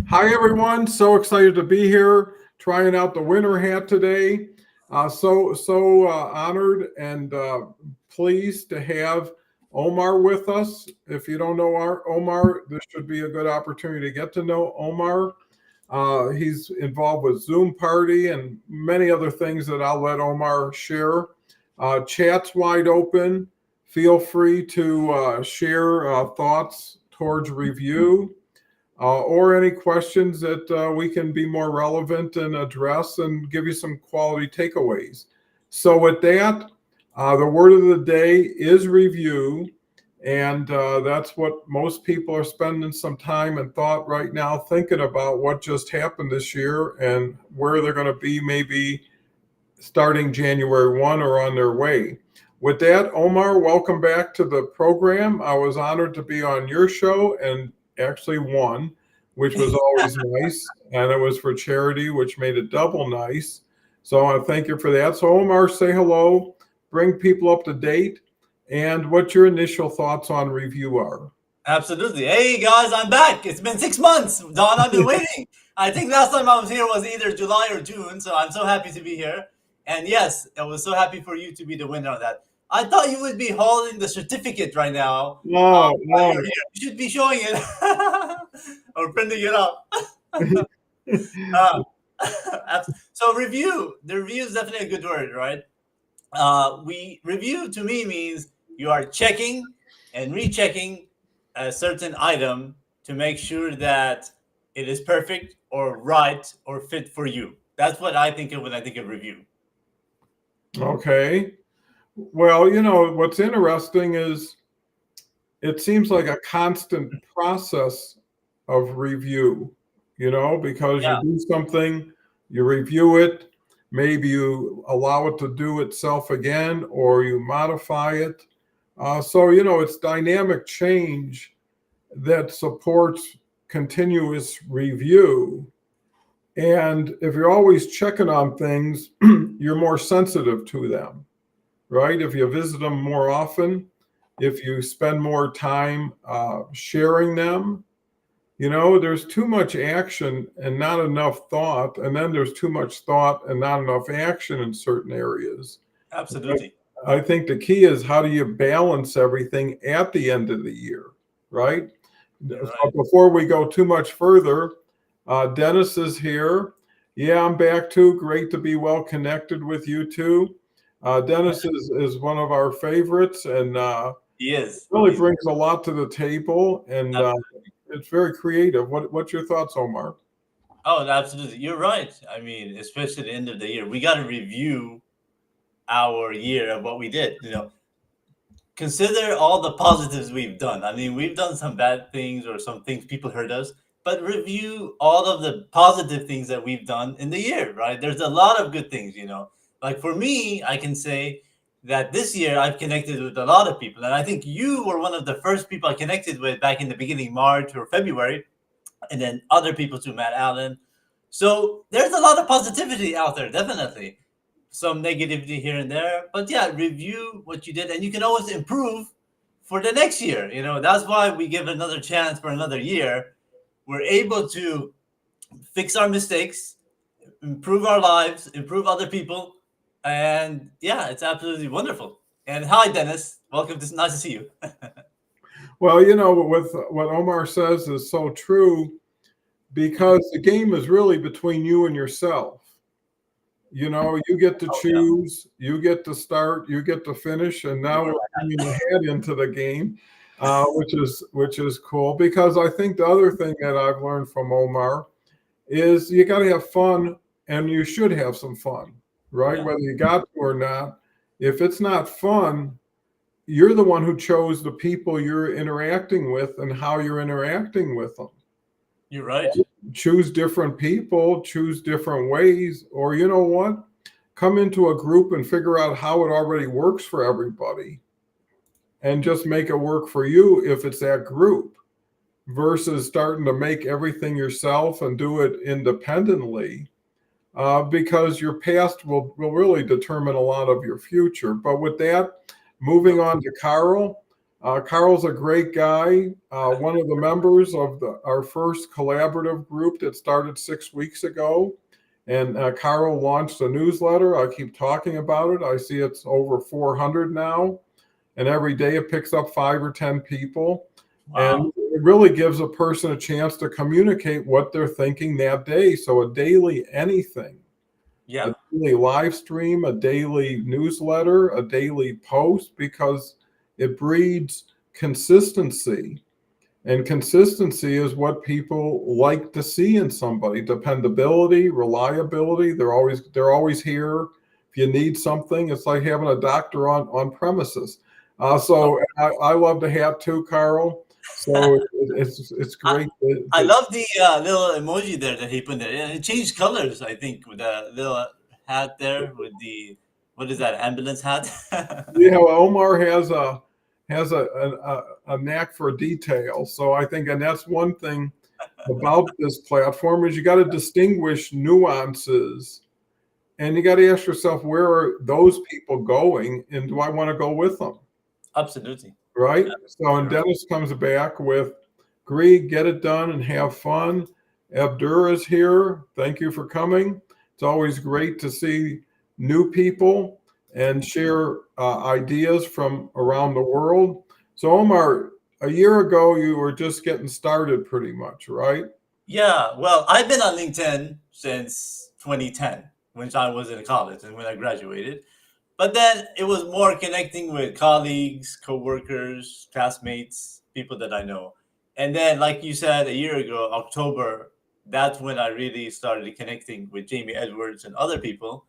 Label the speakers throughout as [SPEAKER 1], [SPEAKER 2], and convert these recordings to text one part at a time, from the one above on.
[SPEAKER 1] Hi, everyone. So excited to be here, trying out the winter hat today. So honored and pleased to have Omar with us. If you don't know Omar, this should be a good opportunity to get to know Omar. He's involved with Zoom Party and many other things that I'll let Omar share. Chat's wide open. Feel free to share thoughts towards review or any questions that we can be more relevant and address and give you some quality takeaways. So, with that, the word of the day is review. And that's what most people are spending some time and thought right now thinking about what just happened this year and where they're going to be maybe starting January 1 or on their way. With that, Omar, welcome back to the program. I was honored to be on your show and actually won, which was always nice. And it was for charity, which made it double nice. So I thank you for that. So, Omar, say hello, bring people up to date, and what your initial thoughts on review are.
[SPEAKER 2] Absolutely. Hey guys, I'm back. It's been 6 months. Don, I've been waiting. I think last time I was here was either July or June, so I'm so happy to be here. And yes, I was so happy for you to be the winner of that. I thought you would be holding the certificate right now.
[SPEAKER 1] No,
[SPEAKER 2] While
[SPEAKER 1] no.
[SPEAKER 2] you're here. You should be showing it or printing it up. Uh, so review. The review is definitely a good word, right? We review to me means you are checking and rechecking a certain item to make sure that it is perfect or right or fit for you. That's what I think of when I think of review.
[SPEAKER 1] Okay. Well, what's interesting is it seems like a constant process of review, because you
[SPEAKER 2] Yeah,
[SPEAKER 1] do something, you review it, maybe you allow it to do itself again, or you modify it. So it's dynamic change that supports continuous review. And if you're always checking on things, you're more sensitive to them, right? If you visit them more often, if you spend more time sharing them, there's too much action and not enough thought. And then there's too much thought and not enough action in certain areas.
[SPEAKER 2] absolutely.
[SPEAKER 1] I think the key is how do you balance everything at the end of the year, right?
[SPEAKER 2] You're
[SPEAKER 1] So
[SPEAKER 2] right.
[SPEAKER 1] before we go too much further, Dennis is here. Yeah, I'm back too. Great to be well connected with you too. Dennis is one of our favorites and
[SPEAKER 2] He is.
[SPEAKER 1] really
[SPEAKER 2] He's
[SPEAKER 1] brings a lot to the table and
[SPEAKER 2] absolutely.
[SPEAKER 1] it's very creative. What's your thoughts, Omar?
[SPEAKER 2] Oh, absolutely. You're right. I mean, especially at the end of the year, we got to review our year of what we did. Consider all the positives we've done. I mean, we've done some bad things or some things people hurt us, but review all of the positive things that we've done in the year, right? There's a lot of good things. Like for me, I can say that this year I've connected with a lot of people. And I think you were one of the first people I connected with back in the beginning, March or February, and then other people too, Matt Allen. So there's a lot of positivity out there, definitely some negativity here and there. But yeah, review what you did, and you can always improve for the next year. That's why we give another chance for another year. We're able to fix our mistakes, improve our lives, improve other people, and yeah, it's absolutely wonderful. And hi, Dennis. Welcome. Nice to see you.
[SPEAKER 1] Well, with what Omar says is so true because the game is really between you and yourself. You get to
[SPEAKER 2] Oh yeah.
[SPEAKER 1] choose, you get to start, you get to finish, and
[SPEAKER 2] You
[SPEAKER 1] now
[SPEAKER 2] are
[SPEAKER 1] we're
[SPEAKER 2] right.
[SPEAKER 1] bringing the head into the game, which is cool. Because I think the other thing that I've learned from Omar is you got to have fun, and you should have some fun, right?
[SPEAKER 2] Yeah,
[SPEAKER 1] Whether you got to or not. If it's not fun, you're the one who chose the people you're interacting with and how you're interacting with them.
[SPEAKER 2] you're right.
[SPEAKER 1] Choose different people, choose different ways, or you know what? Come into a group and figure out how it already works for everybody and just make it work for you if it's that group versus starting to make everything yourself and do it independently because your past will really determine a lot of your future. But with that, moving on to Carl. Carl's a great guy. One of the members of our first collaborative group that started 6 weeks ago. And Carl launched a newsletter. I keep talking about it. I see it's over 400 now. And every day it picks up 5 or 10 people.
[SPEAKER 2] Wow.
[SPEAKER 1] And it really gives a person a chance to communicate what they're thinking that day. So a daily anything,
[SPEAKER 2] Yeah.
[SPEAKER 1] a daily live stream, a daily newsletter, a daily post, because it breeds consistency. And consistency is what people like to see in somebody. Dependability, reliability. They're always here. If you need something, it's like having a doctor on premises. So I love the hat too, Carl. So it's great.
[SPEAKER 2] I love the little emoji there that he put there. And it changed colors, I think, with the little hat there with the, what is that, ambulance hat?
[SPEAKER 1] Yeah, well, Omar has a knack for detail. So I think, and that's one thing about this platform, is you got to distinguish nuances, and you got to ask yourself, where are those people going, and do I want to go with them?
[SPEAKER 2] Absolutely.
[SPEAKER 1] Right.
[SPEAKER 2] Yeah,
[SPEAKER 1] So, and
[SPEAKER 2] sure.
[SPEAKER 1] Dennis comes back with, Greg, get it done and have fun. Abdur is here. Thank you for coming. It's always great to see new people and share ideas from around the world. So, Omar, a year ago, you were just getting started pretty much, right?
[SPEAKER 2] Yeah, well, I've been on LinkedIn since 2010, when I was in college and when I graduated. But then it was more connecting with colleagues, coworkers, classmates, people that I know. And then, like you said, a year ago, October, that's when I really started connecting with Jamie Edwards and other people.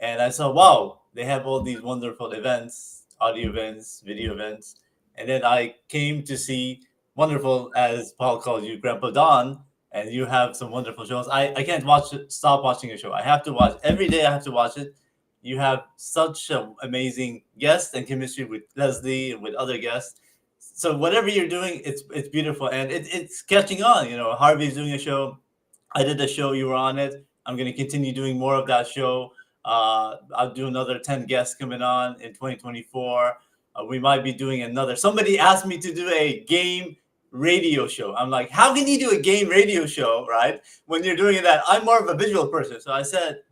[SPEAKER 2] And I saw, wow, they have all these wonderful events, audio events, video events. And then I came to see wonderful, as Paul calls you, Grandpa Don, and you have some wonderful shows. I can't stop watching a show. I have to watch every day. I have to watch it. You have such an amazing guest and chemistry with Leslie and with other guests. So whatever you're doing, it's beautiful and it's catching on. You know, Harvey's doing a show. I did a show. You were on it. I'm going to continue doing more of that show. I'll do another 10 guests coming on in 2024. We might be doing another. Somebody asked me to do a game radio show. I'm like, how can you do a game radio show, right? When you're doing that, I'm more of a visual person. So I said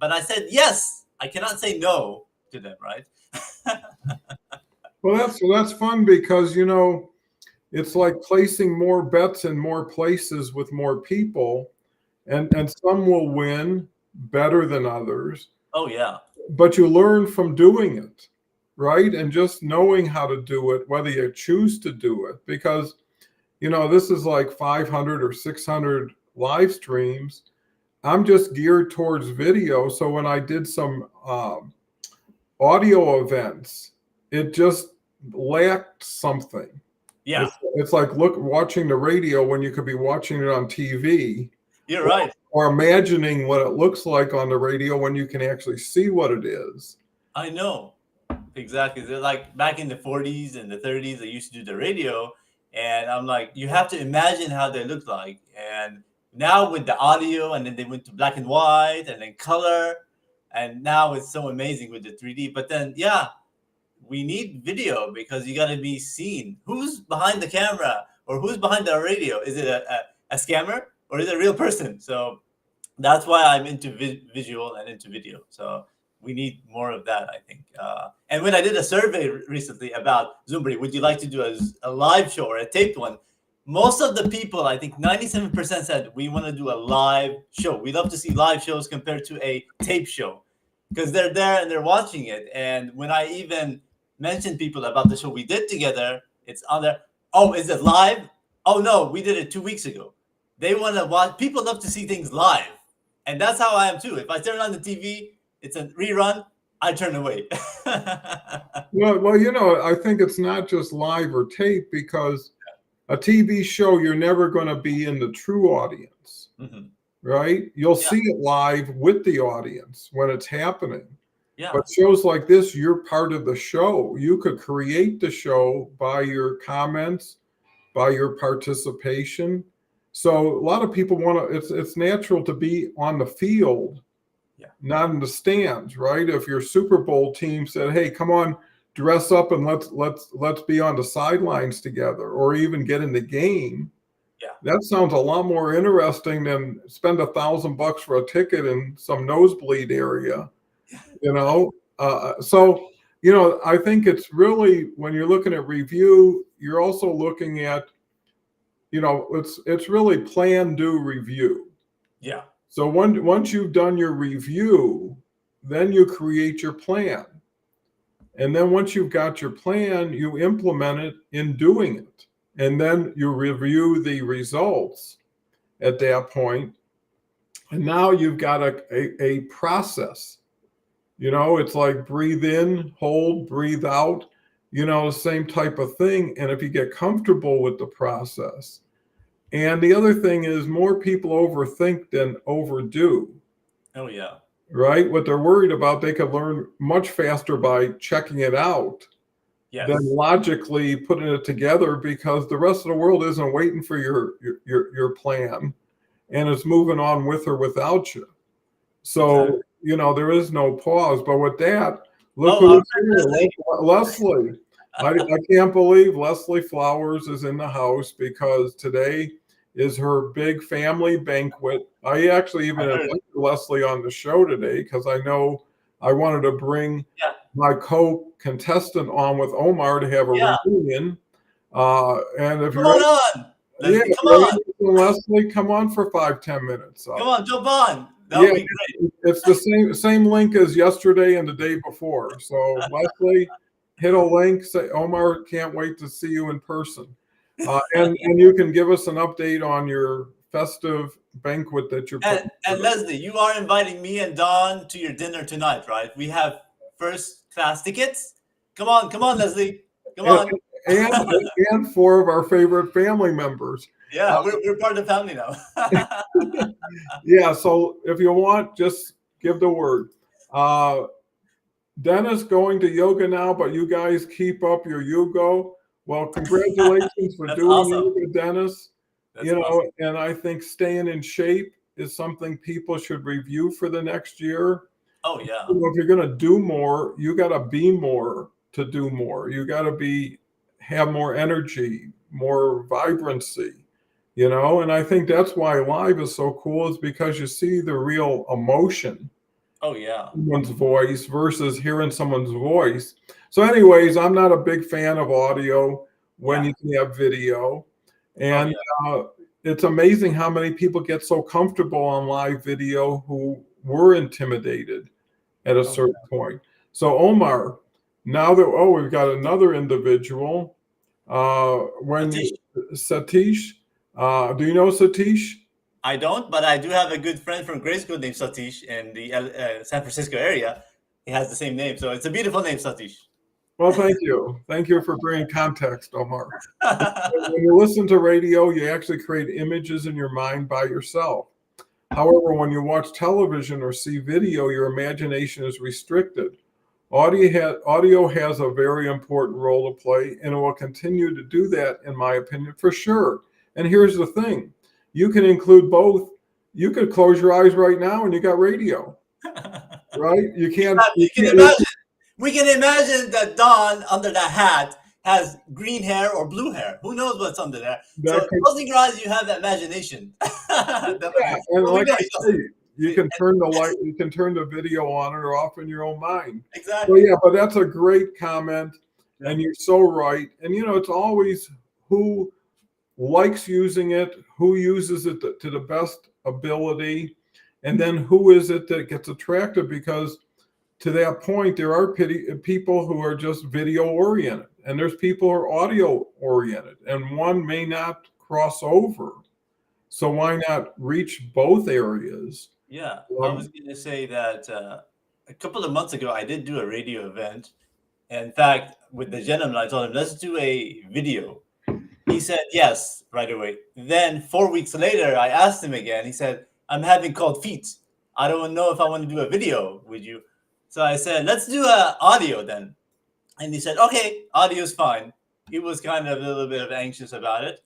[SPEAKER 2] yes. I cannot say no to them, right?
[SPEAKER 1] Well, that's fun because, it's like placing more bets in more places with more people, and some will win better than others,
[SPEAKER 2] Oh yeah,
[SPEAKER 1] but you learn from doing it, right? And just knowing how to do it, whether you choose to do it, because, this is like 500 or 600 live streams. I'm just geared towards video. So when I did some audio events, it just lacked something.
[SPEAKER 2] yeah.
[SPEAKER 1] It's like watching the radio when you could be watching it on TV,
[SPEAKER 2] You're right.
[SPEAKER 1] or imagining what it looks like on the radio when you can actually see what it is.
[SPEAKER 2] I know exactly. They're like back in the 40s and the 30s. They used to do the radio, and I'm like, you have to imagine how they look like. And now with the audio, and then they went to black and white, and then color, and now it's so amazing with the 3D. But then, yeah, we need video because you got to be seen. Who's behind the camera or who's behind the radio? Is it a scammer or is it a real person? So that's why I'm into visual and into video. So we need more of that, I think. And when I did a survey recently about Zumbri, would you like to do a live show or a taped one? Most of the people, I think 97% said we want to do a live show. We love to see live shows compared to a tape show because they're there and they're watching it. And when I even mentioned people about the show we did together, it's on there. Oh, is it live? Oh no, we did it 2 weeks ago. They want to watch. People love to see things live, and that's how I am too. If I turn on the TV, it's a rerun. I turn away.
[SPEAKER 1] Well, I think it's not just live or tape, because a TV show, you're never going to be in the true audience, right? You'll see it live with the audience when it's happening.
[SPEAKER 2] Yeah.
[SPEAKER 1] But shows like this, you're part of the show. You could create the show by your comments, by your participation. So a lot of people want to, it's natural to be on the field, not in the stands, right? If your Super Bowl team said, hey, come on dress up and let's be on the sidelines together, or even get in the game.
[SPEAKER 2] Yeah.
[SPEAKER 1] That sounds a lot more interesting than spend $1,000 for a ticket in some nosebleed area, you know? So, you know, I think it's really, when you're looking at review, you're also looking at, you know, it's really plan, do, review.
[SPEAKER 2] Yeah.
[SPEAKER 1] So once you've done your review, then you create your plan. And then once you've got your plan, you implement it in doing it. And then you review the results at that point. And now you've got a process. You know, it's like breathe in, hold, breathe out, you know, the same type of thing. And if you get comfortable with the process. And the other thing is, more people overthink than overdo.
[SPEAKER 2] Oh, yeah.
[SPEAKER 1] Right? What they're worried about, they could learn much faster by checking it out
[SPEAKER 2] Yes.
[SPEAKER 1] than logically putting it together, because the rest of the world isn't waiting for your plan, and it's moving on with or without you. So,
[SPEAKER 2] Exactly.
[SPEAKER 1] you know, there is no pause. But with that, look
[SPEAKER 2] Oh,
[SPEAKER 1] who's here. Leslie. I can't believe Leslie Flowers is in the house, because today is her big family banquet. I actually even invited Leslie on the show today because I know I wanted to bring my co-contestant on with Omar to have a reunion. And if
[SPEAKER 2] Come
[SPEAKER 1] you're
[SPEAKER 2] on, Leslie, come on.
[SPEAKER 1] Leslie, come on for 5-10 minutes.
[SPEAKER 2] Come on, jump on. That would be great.
[SPEAKER 1] It's the same link as yesterday and the day before. So Leslie, hit a link. Say, Omar can't wait to see you in person. And you can give us an update on your festive banquet that you're putting.
[SPEAKER 2] And Leslie, you are inviting me and Don to your dinner tonight, right? We have first class tickets. Come on, Leslie. Come on.
[SPEAKER 1] And 4 of our favorite family members.
[SPEAKER 2] Yeah, we're part of the family now.
[SPEAKER 1] Yeah, so if you want, just give the word. Dennis going to yoga now, but you guys keep up your yoga. Well, congratulations for doing
[SPEAKER 2] awesome.
[SPEAKER 1] yoga, Dennis.
[SPEAKER 2] That's awesome.
[SPEAKER 1] And I think staying in shape is something people should review for the next year.
[SPEAKER 2] Oh, yeah.
[SPEAKER 1] If you're going to do more, you got to be more to do more. You got to have more energy, more vibrancy, you know? And I think that's why live is so cool, is because you see the real emotion.
[SPEAKER 2] Oh, yeah.
[SPEAKER 1] Someone's voice versus hearing someone's voice. So anyways, I'm not a big fan of audio when you can have video. And it's amazing how many people get so comfortable on live video who were intimidated at a certain point. So Omar, now that, we've got another individual. Satish. Do you know Satish?
[SPEAKER 2] I don't, but I do have a good friend from grade school named Satish in the San Francisco area. He has the same name, so it's a beautiful name, Satish.
[SPEAKER 1] Well, thank you. Thank you for bringing context, Omar. When you listen to radio, you actually create images in your mind by yourself. However, when you watch television or see video, your imagination is restricted. Audio has a very important role to play, and it will continue to do that, in my opinion, for sure. And here's the thing. You can include both. You could close your eyes right now and you got radio, right? You can
[SPEAKER 2] imagine. We can imagine that Don under that hat has green hair or blue hair. Who knows what's under there? So closing your eyes, you have that imagination.
[SPEAKER 1] And like I say, you can turn the light, you can turn the video on or off in your own mind.
[SPEAKER 2] Exactly.
[SPEAKER 1] So but that's a great comment, and you're so right. And it's always who likes using it, who uses it to the best ability, and then who is it that gets attracted, because to that point, there are people who are just video oriented, and there's people who are audio oriented, and one may not cross over. So why not reach both areas?
[SPEAKER 2] Yeah, I was going to say that a couple of months ago, I did do a radio event. In fact, with the gentleman, I told him, let's do a video. He said yes right away. Then 4 weeks later, I asked him again. He said, I'm having cold feet. I don't know if I want to do a video with you. So I said, let's do audio then. And he said, okay, audio is fine. He was kind of a little bit anxious about it.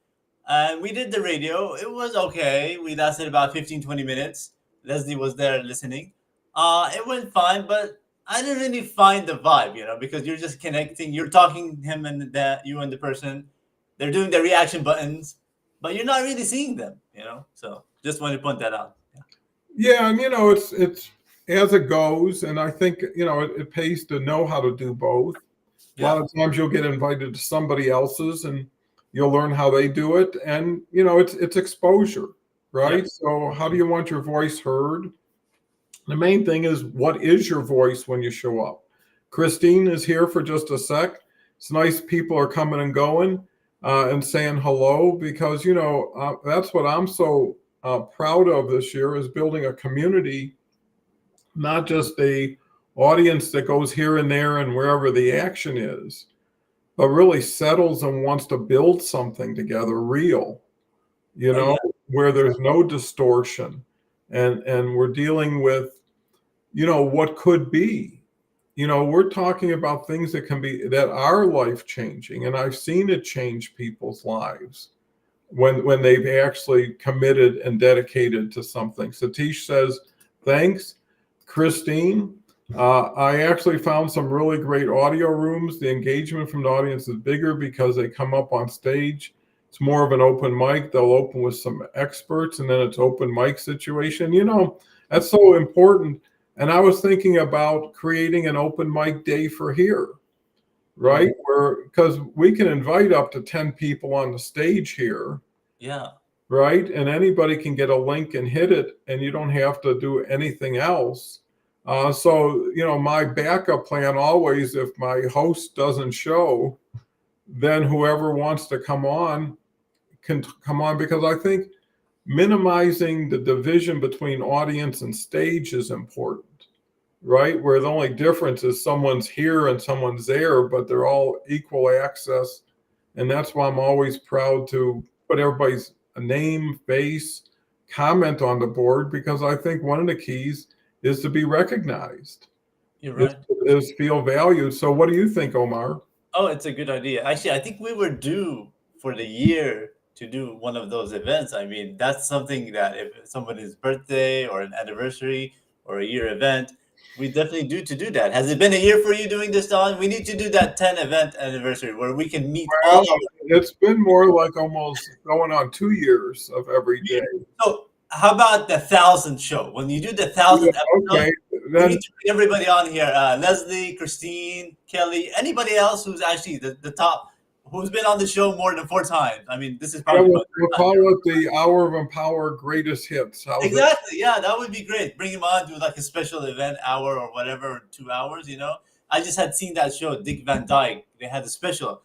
[SPEAKER 2] And we did the radio. It was okay. We lasted about 15, 20 minutes. Leslie was there listening. It went fine, but I didn't really find the vibe, because you're just connecting. You're talking him and that you and the person. They're doing the reaction buttons, but you're not really seeing them. So just want to point that out.
[SPEAKER 1] Yeah, and it's as it goes, and I think it pays to know how to do both. A lot
[SPEAKER 2] Yeah.
[SPEAKER 1] of times you'll get invited to somebody else's, and you'll learn how they do it, and it's exposure, right?
[SPEAKER 2] Yeah.
[SPEAKER 1] So how do you want your voice heard? The main thing is, what is your voice when you show up? Christine is here for just a sec. It's nice people are coming and going and saying hello, because that's what I'm so proud of this year, is building a community, not just a audience that goes here and there and wherever the action is, but really settles and wants to build something together real,
[SPEAKER 2] Oh, yeah.
[SPEAKER 1] where there's no distortion, and we're dealing with what could be. We're talking about things that are life changing, and I've seen it change people's lives when they've actually committed and dedicated to something. Satish says, thanks. Christine, I actually found some really great audio rooms. The engagement from the audience is bigger because they come up on stage. It's more of an open mic. They'll open with some experts, and then it's open mic situation. That's so important. And I was thinking about creating an open mic day for here, right? Because we can invite up to 10 people on the stage here.
[SPEAKER 2] Yeah.
[SPEAKER 1] Right? And anybody can get a link and hit it, and you don't have to do anything else. So, my backup plan always, if my host doesn't show, then whoever wants to come on can come on, because I think minimizing the division between audience and stage is important, right? Where the only difference is someone's here and someone's there, but they're all equal access. And that's why I'm always proud to put everybody's name, face, comment on the board, because I think one of the keys is to be recognized.
[SPEAKER 2] You're right.
[SPEAKER 1] Is feel valued. So what do you think, Omar?
[SPEAKER 2] Oh, it's a good idea. Actually, I think we were due for the year to do one of those events. I mean, that's something that if somebody's birthday or an anniversary or a year event, we definitely do to do that. Has it been a year for you doing this, Don? We need to do that 10 event anniversary where we can meet all of them.
[SPEAKER 1] It's been more like almost going on 2 years of every day.
[SPEAKER 2] So how about the 1,000 show? When you do the 1,000 episode,
[SPEAKER 1] Okay,
[SPEAKER 2] we
[SPEAKER 1] then
[SPEAKER 2] need to bring everybody on here. Leslie, Christine, Kelly, anybody else who's actually the top, who's been on the show more than 4 times. I mean, this is probably
[SPEAKER 1] we'll call it the Hour of Empower Greatest Hits. How's it?
[SPEAKER 2] exactly. Yeah, that would be great. Bring him on, do like a special event hour or whatever, 2 hours. I just had seen that show, Dick Van Dyke. They had a special.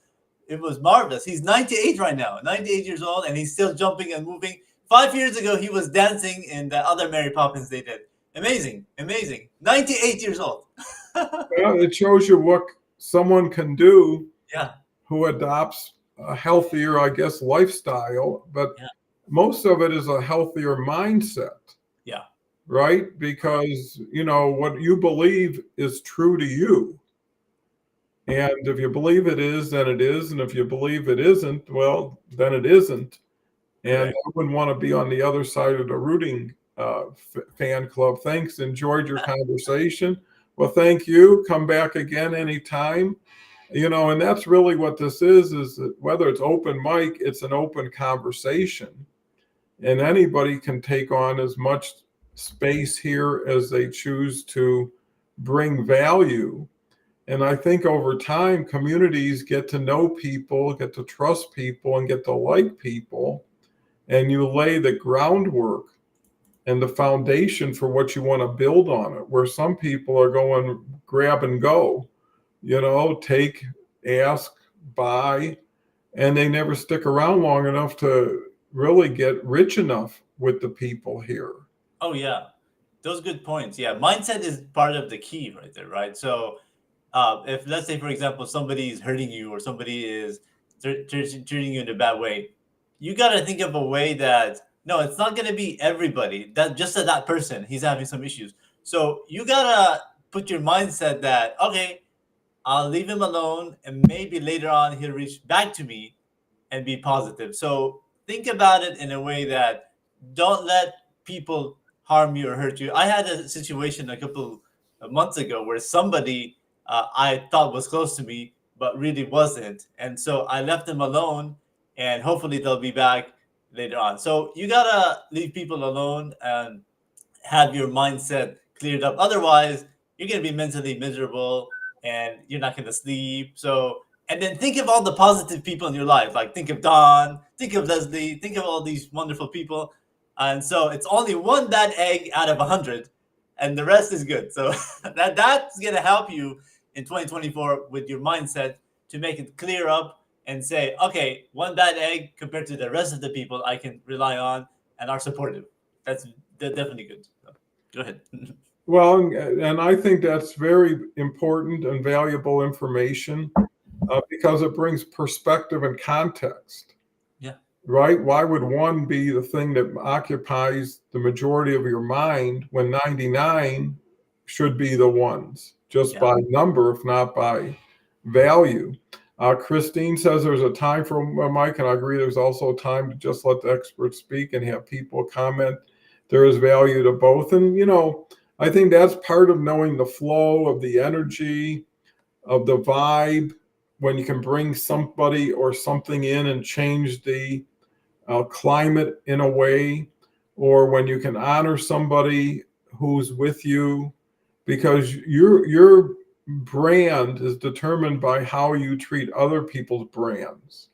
[SPEAKER 2] It was marvelous. He's 98 right now, 98 years old, and he's still jumping and moving. 5 years ago, he was dancing in the other Mary Poppins they did. Amazing, amazing. 98 years old.
[SPEAKER 1] Well, it shows you what someone can do
[SPEAKER 2] Yeah.
[SPEAKER 1] who adopts a healthier, I guess, lifestyle. But
[SPEAKER 2] Yeah.
[SPEAKER 1] most of it is a healthier mindset.
[SPEAKER 2] Yeah.
[SPEAKER 1] Right? Because, what you believe is true to you. And if you believe it is, then it is. And if you believe it isn't, well, then it isn't. And
[SPEAKER 2] Right.
[SPEAKER 1] I wouldn't want to be on the other side of the rooting fan club. Thanks. Enjoyed your conversation. Well, thank you. Come back again anytime. And that's really what this is that whether it's open mic, it's an open conversation. And anybody can take on as much space here as they choose to bring value. And I think over time, communities get to know people, get to trust people, and get to like people. And you lay the groundwork and the foundation for what you want to build on it, where some people are going grab and go, take, ask, buy, and they never stick around long enough to really get rich enough with the people here.
[SPEAKER 2] Oh, yeah. Those good points. Yeah. Mindset is part of the key right there, right? So if, let's say, for example, somebody is hurting you or somebody is treating you in a bad way, you got to think of a way that, no, it's not going to be everybody. That person, he's having some issues. So you got to put your mindset that, okay, I'll leave him alone, and maybe later on he'll reach back to me and be positive. So think about it in a way that don't let people harm you or hurt you. I had a situation a couple months ago where somebody I thought was close to me, but really wasn't. And so I left them alone, and hopefully they'll be back later on. So you gotta leave people alone and have your mindset cleared up. Otherwise, you're gonna be mentally miserable and you're not gonna sleep. So, and then think of all the positive people in your life. Like think of Don, think of Leslie, think of all these wonderful people. And so it's only one bad egg out of 100, and the rest is good. So that's gonna help you in 2024 with your mindset to make it clear up and say, okay, one bad egg compared to the rest of the people I can rely on and are supportive. That's definitely good. So, go ahead.
[SPEAKER 1] Well, and I think that's very important and valuable information because it brings perspective and context.
[SPEAKER 2] Yeah.
[SPEAKER 1] Right? Why would one be the thing that occupies the majority of your mind when 99 should be the ones, just by number, if not by value? Christine says there's a time for a mic, and I agree there's also a time to just let the experts speak and have people comment. There is value to both. And, I think that's part of knowing the flow of the energy, of the vibe, when you can bring somebody or something in and change the climate in a way, or when you can honor somebody who's with you, because your brand is determined by how you treat other people's brands,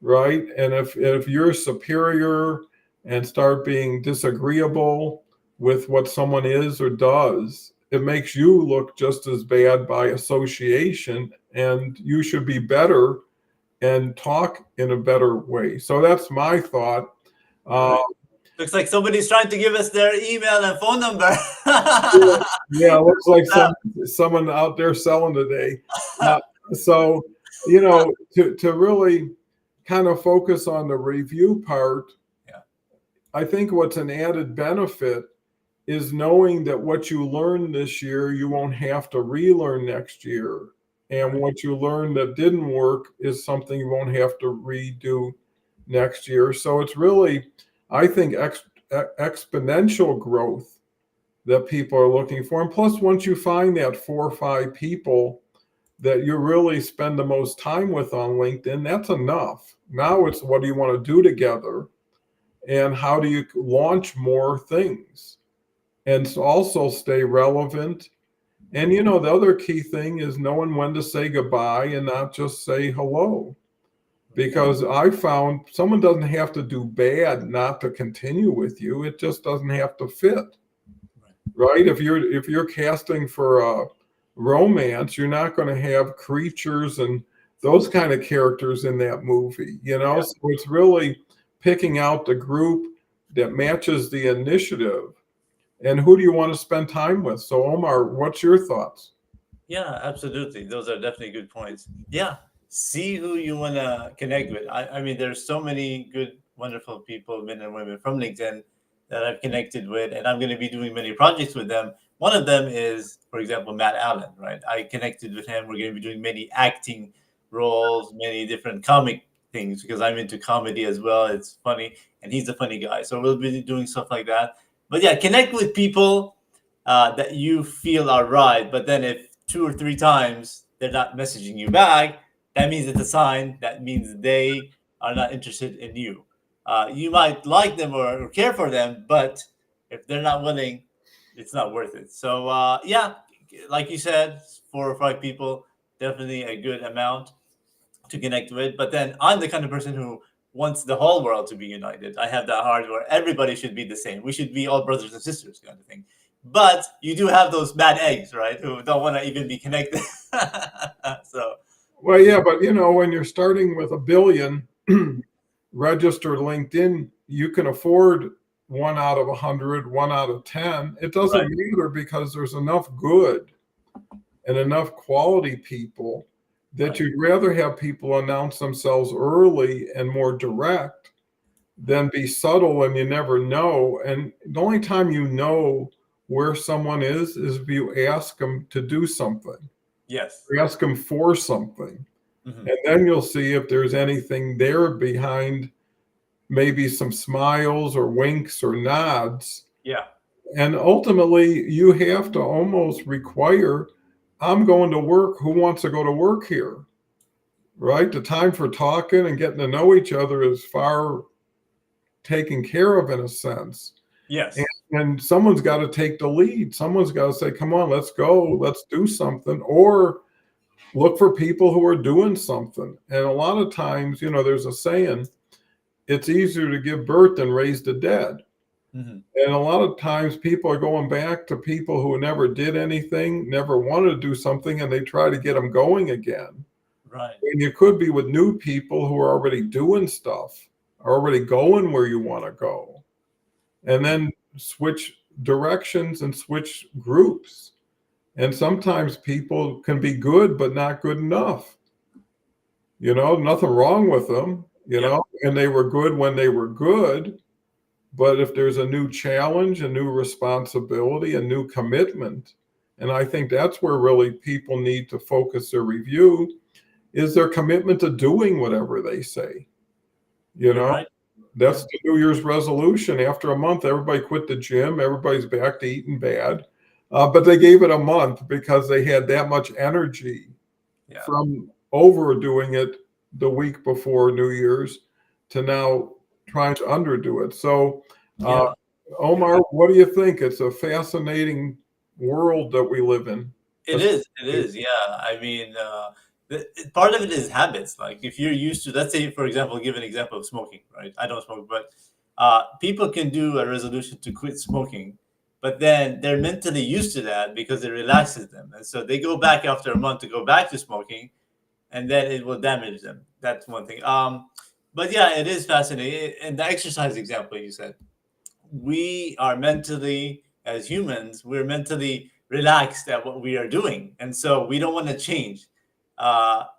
[SPEAKER 1] right? And if you're superior and start being disagreeable with what someone is or does, it makes you look just as bad by association, and you should be better and talk in a better way. So that's my thought.
[SPEAKER 2] Looks like somebody's trying to give us their email and phone number.
[SPEAKER 1] Yeah, looks like someone out there selling today. So, to really kind of focus on the review part, I think what's an added benefit is knowing that what you learned this year, you won't have to relearn next year. And what you learned that didn't work is something you won't have to redo next year. So it's really, I think, exponential growth that people are looking for. And plus, once you find that 4 or 5 people that you really spend the most time with on LinkedIn, that's enough. Now it's what do you want to do together? And how do you launch more things? And also stay relevant. And, the other key thing is knowing when to say goodbye and not just say hello. Because I found someone doesn't have to do bad not to continue with you. It just doesn't have to fit. Right? If you're casting for a romance, you're not going to have creatures and those kind of characters in that movie. So it's really picking out the group that matches the initiative. And who do you want to spend time with? So, Omar, what's your thoughts?
[SPEAKER 2] Yeah, absolutely. Those are definitely good points. Yeah. See who you want to connect with. I mean, there's so many good, wonderful people, men and women from LinkedIn that I've connected with, and I'm going to be doing many projects with them. One of them is, for example, Matt Allen, right? I connected with him. We're going to be doing many acting roles, many different comic things because I'm into comedy as well. It's funny, and he's a funny guy. So we'll be doing stuff like that. But yeah, connect with people that you feel are right. But then if 2 or 3 times they're not messaging you back, that means it's a sign. That means they are not interested in you. You might like them or care for them, but if they're not willing, it's not worth it. So yeah, like you said, 4 or 5 people, definitely a good amount to connect with. But then I'm the kind of person who wants the whole world to be united. I have that heart where everybody should be the same. We should be all brothers and sisters kind of thing. But you do have those bad eggs, right? Who don't want to even be connected. So.
[SPEAKER 1] Well, yeah, but when you're starting with 1 billion registered LinkedIn, you can afford 1 out of 100, 1 out of 10. It doesn't matter because there's enough good and enough quality people that you'd rather have people announce themselves early and more direct than be subtle and you never know. And the only time you know where someone is if you ask them to do something.
[SPEAKER 2] Yes.
[SPEAKER 1] Or ask them for something. Mm-hmm. And then you'll see if there's anything there behind maybe some smiles or winks or nods.
[SPEAKER 2] Yeah.
[SPEAKER 1] And ultimately, you have to almost require, I'm going to work. Who wants to go to work here? Right? The time for talking and getting to know each other is far taken care of in a sense. And,
[SPEAKER 2] Yes.
[SPEAKER 1] and someone's got to take the lead. Someone's got to say, come on, let's go, let's do something, or look for people who are doing something. And a lot of times, there's a saying, it's easier to give birth than raise the dead.
[SPEAKER 2] Hmm.
[SPEAKER 1] And a lot of times people are going back to people who never did anything, never wanted to do something, and they try to get them going again.
[SPEAKER 2] Right.
[SPEAKER 1] And you could be with new people who are already doing stuff, are already going where you want to go, and then switch directions and switch groups. And sometimes people can be good, but not good enough. Nothing wrong with them,
[SPEAKER 2] Yep.
[SPEAKER 1] and they were good when they were good. But if there's a new challenge, a new responsibility, a new commitment, and I think that's where really people need to focus their review, is their commitment to doing whatever they say. You
[SPEAKER 2] You're
[SPEAKER 1] know,
[SPEAKER 2] right.
[SPEAKER 1] that's
[SPEAKER 2] Yeah.
[SPEAKER 1] the New Year's resolution. After a month, everybody quit the gym, everybody's back to eating bad. But they gave it a month because they had that much energy
[SPEAKER 2] Yeah.
[SPEAKER 1] from overdoing it the week before New Year's to now trying to underdo it. So, uh,
[SPEAKER 2] Yeah. You're
[SPEAKER 1] Omar,
[SPEAKER 2] right.
[SPEAKER 1] what do you think? It's a fascinating world that we live in.
[SPEAKER 2] It is. It is. Yeah. I mean, part of it is habits. Like if you're used to, let's say, for example, give an example of smoking, right? I don't smoke, but people can do a resolution to quit smoking, but then they're mentally used to that because it relaxes them, and so they go back after a month to go back to smoking, and then it will damage them. That's one thing. But yeah, it is fascinating. And the exercise example you said, we are mentally, as humans, we're mentally relaxed at what we are doing, and so we don't want to change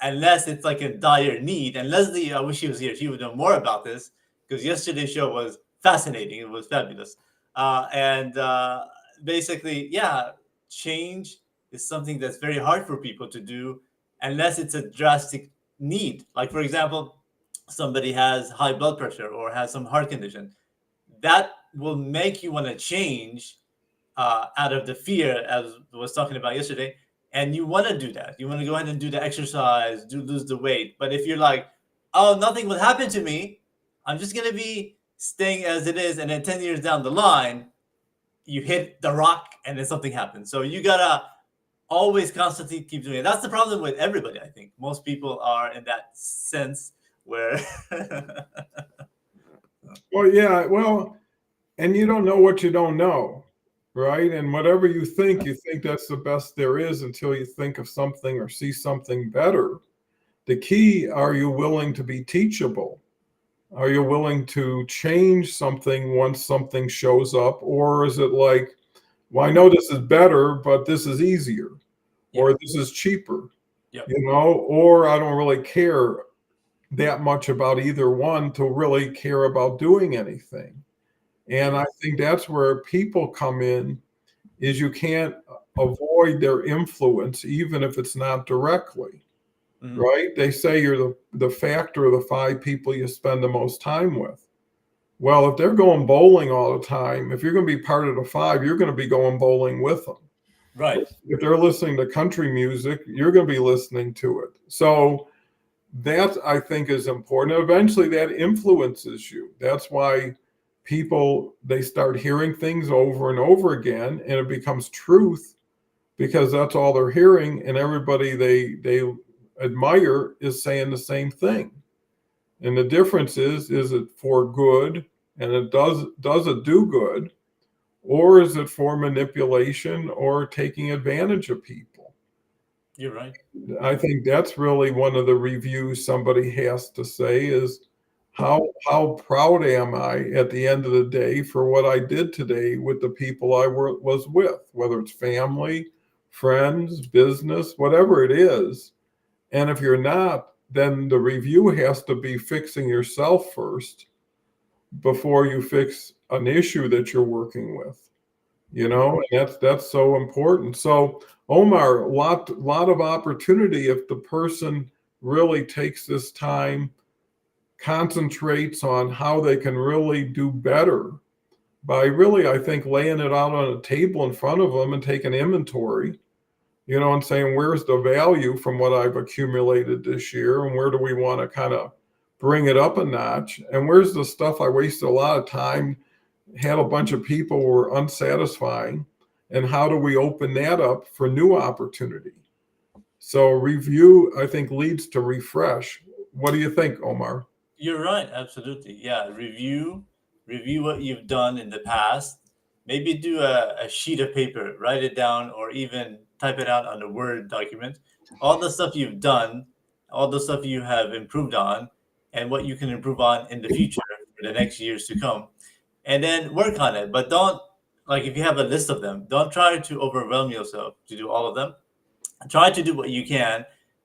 [SPEAKER 2] unless it's like a dire need. And Leslie, I wish she was here, she would know more about this, because yesterday's show was fascinating, it was fabulous. And basically, yeah, change is something that's very hard for people to do unless it's a drastic need. Like, for example, somebody has high blood pressure or has some heart condition, that will make you want to change out of the fear, as I was talking about yesterday. And you want to do that. You want to go ahead and do the exercise, lose the weight. But if you're like, oh, nothing will happen to me, I'm just going to be staying as it is. And then 10 years down the line, you hit the rock and then something happens. So you got to always constantly keep doing it. That's the problem with everybody, I think. Most people are in that sense where.
[SPEAKER 1] Well, yeah, well, and you don't know what you don't know, right? And whatever you think that's the best there is until you think of something or see something better. The key, are you willing to be teachable? Are you willing to change something once something shows up? Or is it like, well, I know this is better, but this is easier,
[SPEAKER 2] Yeah.
[SPEAKER 1] or this is cheaper,
[SPEAKER 2] Yep.
[SPEAKER 1] or I don't really care that much about either one to really care about doing anything. And I
[SPEAKER 2] Yes.
[SPEAKER 1] think that's where people come in, is you can't avoid their influence, even if it's not directly,
[SPEAKER 2] Mhm.
[SPEAKER 1] right? They say you're the factor of the five people you spend the most time with. Well, if they're going bowling all the time, if you're going to be part of the five, you're going to be going bowling with them.
[SPEAKER 2] Right.
[SPEAKER 1] If they're listening to country music, you're going to be listening to it. So that, I think, is important. Eventually that influences you. That's why people, they start hearing things over and over again, and it becomes truth because that's all they're hearing, and everybody they admire is saying the same thing. And the difference is it for good, and it does it do good, or is it for manipulation or taking advantage of people?
[SPEAKER 2] You're right.
[SPEAKER 1] I think that's really one of the reviews somebody has to say is, how proud am I at the end of the day for what I did today with the people I was with, whether it's family, friends, business, whatever it is. And if you're not, then the review has to be fixing yourself first before you fix an issue that you're working with. And that's so important. So, Omar, lot of opportunity if the person really takes this time, concentrates on how they can really do better by really, I think, laying it out on a table in front of them and taking inventory, and saying, where's the value from what I've accumulated this year, and where do we want to kind of bring it up a notch, and where's the stuff I wasted a lot of time, had a bunch of people who were unsatisfying, and how do we open that up for new opportunity? So review, I think, leads to refresh. What do you think, Omar?
[SPEAKER 2] You're right, absolutely. Yeah, review what you've done in the past. Maybe do a sheet of paper, write it down, or even type it out on a Word document. All the stuff you've done, all the stuff you have improved on, and what you can improve on in the future for the next years to come. And then work on it. But don't, like, if you have a list of them, don't try to overwhelm yourself to do all of them. Try to do what you can,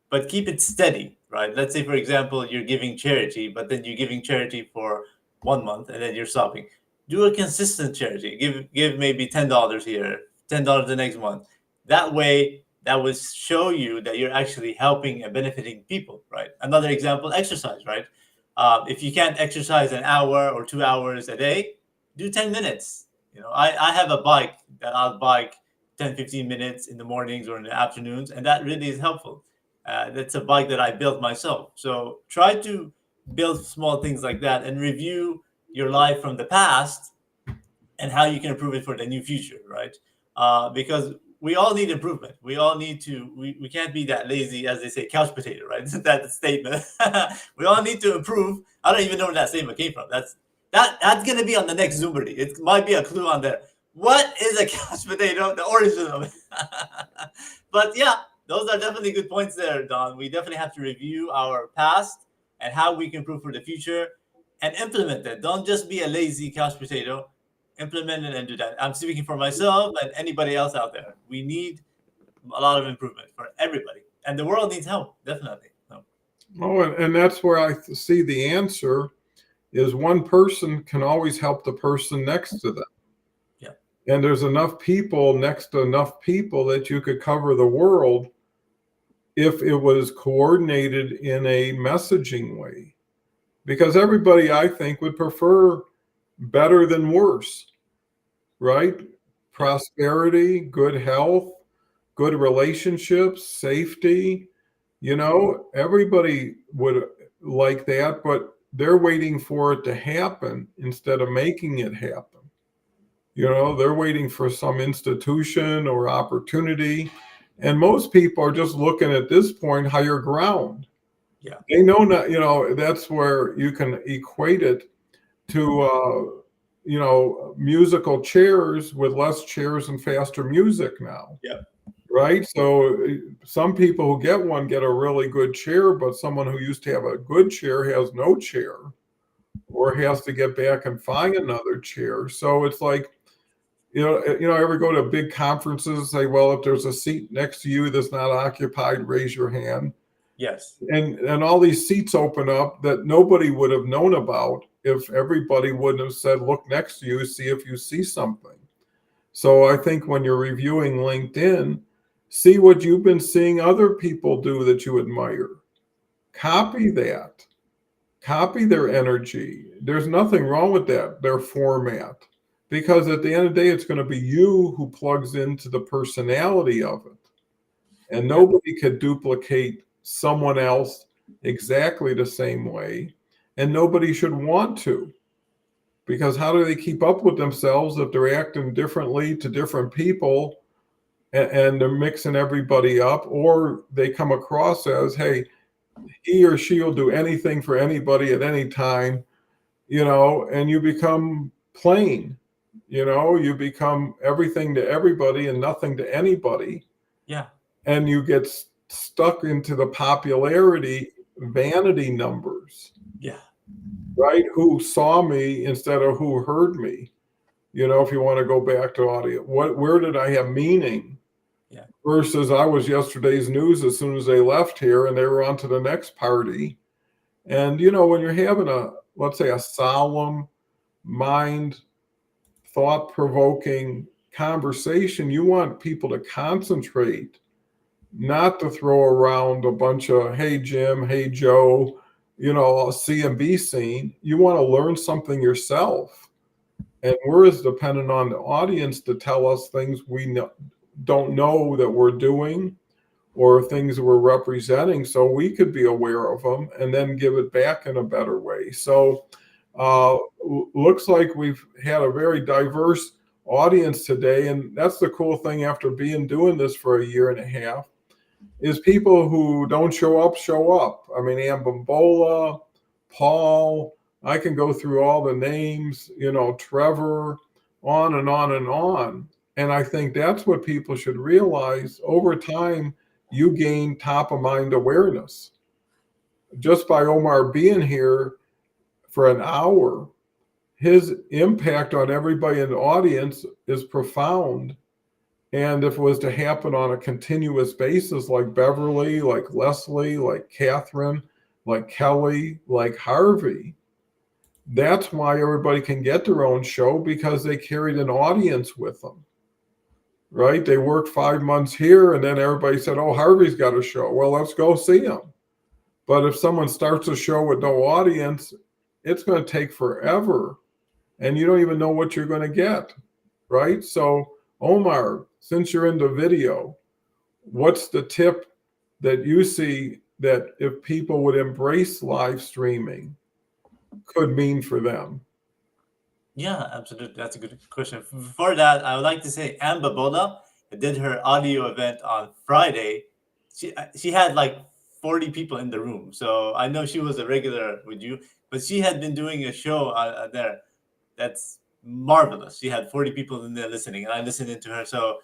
[SPEAKER 2] but keep it steady, right? Let's say, for example, you're giving charity, but then you're giving charity for 1 month and then you're stopping. Do a consistent charity. Give maybe $10 here, $10 the next month. That way, that will show you that you're actually helping and benefiting people, right? Another example, exercise, right? If you can't exercise an hour or 2 hours a day, do 10 minutes. I have a bike that I'll bike 10, 15 minutes in the mornings or in the afternoons, and that really is helpful. That's a bike that I built myself. So try to build small things like that and review your life from the past and how you can improve it for the new future, right? Because we all need improvement. We all need to, we can't be that lazy, as they say, couch potato, right? That statement. We all need to improve. I don't even know where that statement came from. That's going to be on the next Zoomerty. It might be a clue on there. What is a couch potato? The origin of it. But yeah, those are definitely good points there, Don. We definitely have to review our past and how we can improve for the future and implement it. Don't just be a lazy couch potato. Implement it and do that. I'm speaking for myself and anybody else out there. We need a lot of improvement for everybody. And the world needs help, definitely. So.
[SPEAKER 1] Oh, and that's where I see the answer is one person can always help the person next to them.
[SPEAKER 2] Yeah.
[SPEAKER 1] And there's enough people next to enough people that you could cover the world if it was coordinated in a messaging way. Because everybody, I think, would prefer better than worse, right? Prosperity, good health, good relationships, safety. Everybody would like that, but they're waiting for it to happen instead of making it happen. They're waiting for some institution or opportunity. And most people are just looking at this point higher ground.
[SPEAKER 2] Yeah.
[SPEAKER 1] They know not, that's where you can equate it to, musical chairs with less chairs and faster music now.
[SPEAKER 2] Yeah.
[SPEAKER 1] Right. So some people who get one get a really good chair, but someone who used to have a good chair has no chair or has to get back and find another chair. So it's like, ever go to big conferences, say, well, if there's a seat next to you that's not occupied, raise your hand.
[SPEAKER 2] Yes.
[SPEAKER 1] And all these seats open up that nobody would have known about if everybody wouldn't have said, look next to you, see if you see something. So I think when you're reviewing LinkedIn, see what you've been seeing other people do that you admire. Copy that. Copy their energy. There's nothing wrong with that, their format. Because at the end of the day, it's going to be you who plugs into the personality of it. And nobody could duplicate someone else exactly the same way. And nobody should want to. Because how do they keep up with themselves if they're acting differently to different people and they're mixing everybody up? Or they come across as, hey, he or she will do anything for anybody at any time, and you become plain. You become everything to everybody and nothing to anybody.
[SPEAKER 2] Yeah.
[SPEAKER 1] And you get stuck into the popularity, vanity numbers.
[SPEAKER 2] Yeah.
[SPEAKER 1] Right? Who saw me instead of who heard me. If you want to go back to audio, where did I have meaning?
[SPEAKER 2] Yeah.
[SPEAKER 1] Versus I was yesterday's news as soon as they left here and they were on to the next party. And, when you're having let's say a solemn mind, thought-provoking conversation, you want people to concentrate, not to throw around a bunch of, hey, Jim, hey, Joe, C and B scene. You want to learn something yourself. And we're as dependent on the audience to tell us things don't know that we're doing, or things we're representing, so we could be aware of them and then give it back in a better way. So looks like we've had a very diverse audience today, and that's the cool thing after doing this for a year and a half, is people who don't show up show up. I mean, Ambambola, Paul, I can go through all the names, Trevor, on and on and on. And I think that's what people should realize. Over time, you gain top of mind awareness. Just by Omar being here for an hour, his impact on everybody in the audience is profound. And if it was to happen on a continuous basis, like Beverly, like Leslie, like Catherine, like Kelly, like Harvey, that's why everybody can get their own show, because they carried an audience with them, right? They worked 5 months here, and then everybody said, oh, Harvey's got a show. Well, let's go see him. But if someone starts a show with no audience, it's going to take forever, and you don't even know what you're going to get, right? So, Omar, since you're into video, what's the tip that you see that if people would embrace live streaming could mean for them?
[SPEAKER 2] Yeah, absolutely. That's a good question. Before that, I would like to say Amba Bola did her audio event on Friday. She had like 40 people in the room, so I know she was a regular with you, but she had been doing a show there. That's marvelous. She had 40 people in there listening, and I listened into her. So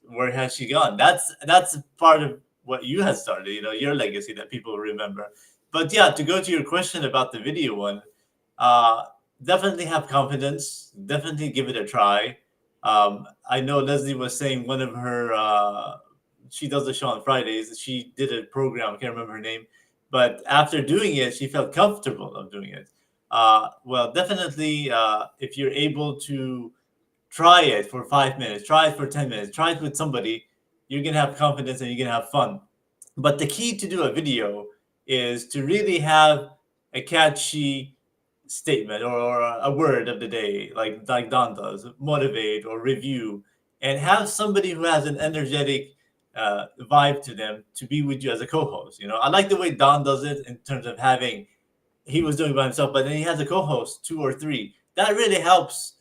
[SPEAKER 2] where has she gone? That's part of what you had started, your legacy that people remember. But yeah, to go to your question about the video one, definitely have confidence. Definitely give it a try. I know Leslie was saying one of her, she does the show on Fridays. She did a program, I can't remember her name, but after doing it, she felt comfortable of doing it. Well, definitely, if you're able to try it for 5 minutes, try it for 10 minutes, try it with somebody, you're going to have confidence and you're going to have fun. But the key to do a video is to really have a catchy statement or a word of the day, like Don does, motivate or review, and have somebody who has an energetic vibe to them to be with you as a co-host. I like the way Don does it in terms of he was doing it by himself, but then he has a co-host, 2 or 3. That really helps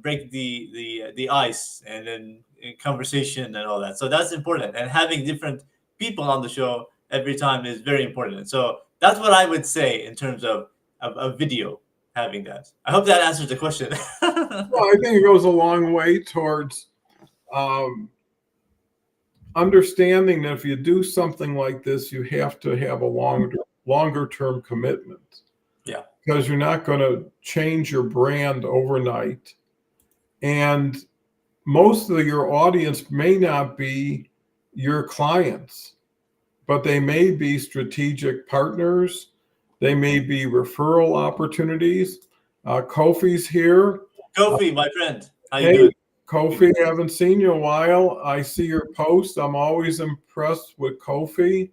[SPEAKER 2] break the ice and then conversation and all that. So that's important, and having different people on the show every time is very important. So that's what I would say in terms of a video, having that. I hope that answers the question.
[SPEAKER 1] Well, I think it goes a long way towards understanding that if you do something like this, you have to have a longer term commitment.
[SPEAKER 2] Yeah.
[SPEAKER 1] Because you're not going to change your brand overnight. And most of your audience may not be your clients, but they may be strategic partners. They may be referral opportunities. Kofi's here.
[SPEAKER 2] Kofi, my friend. How you
[SPEAKER 1] Hey,
[SPEAKER 2] doing?
[SPEAKER 1] Kofi, haven't seen you in a while. I see your posts. I'm always impressed with Kofi.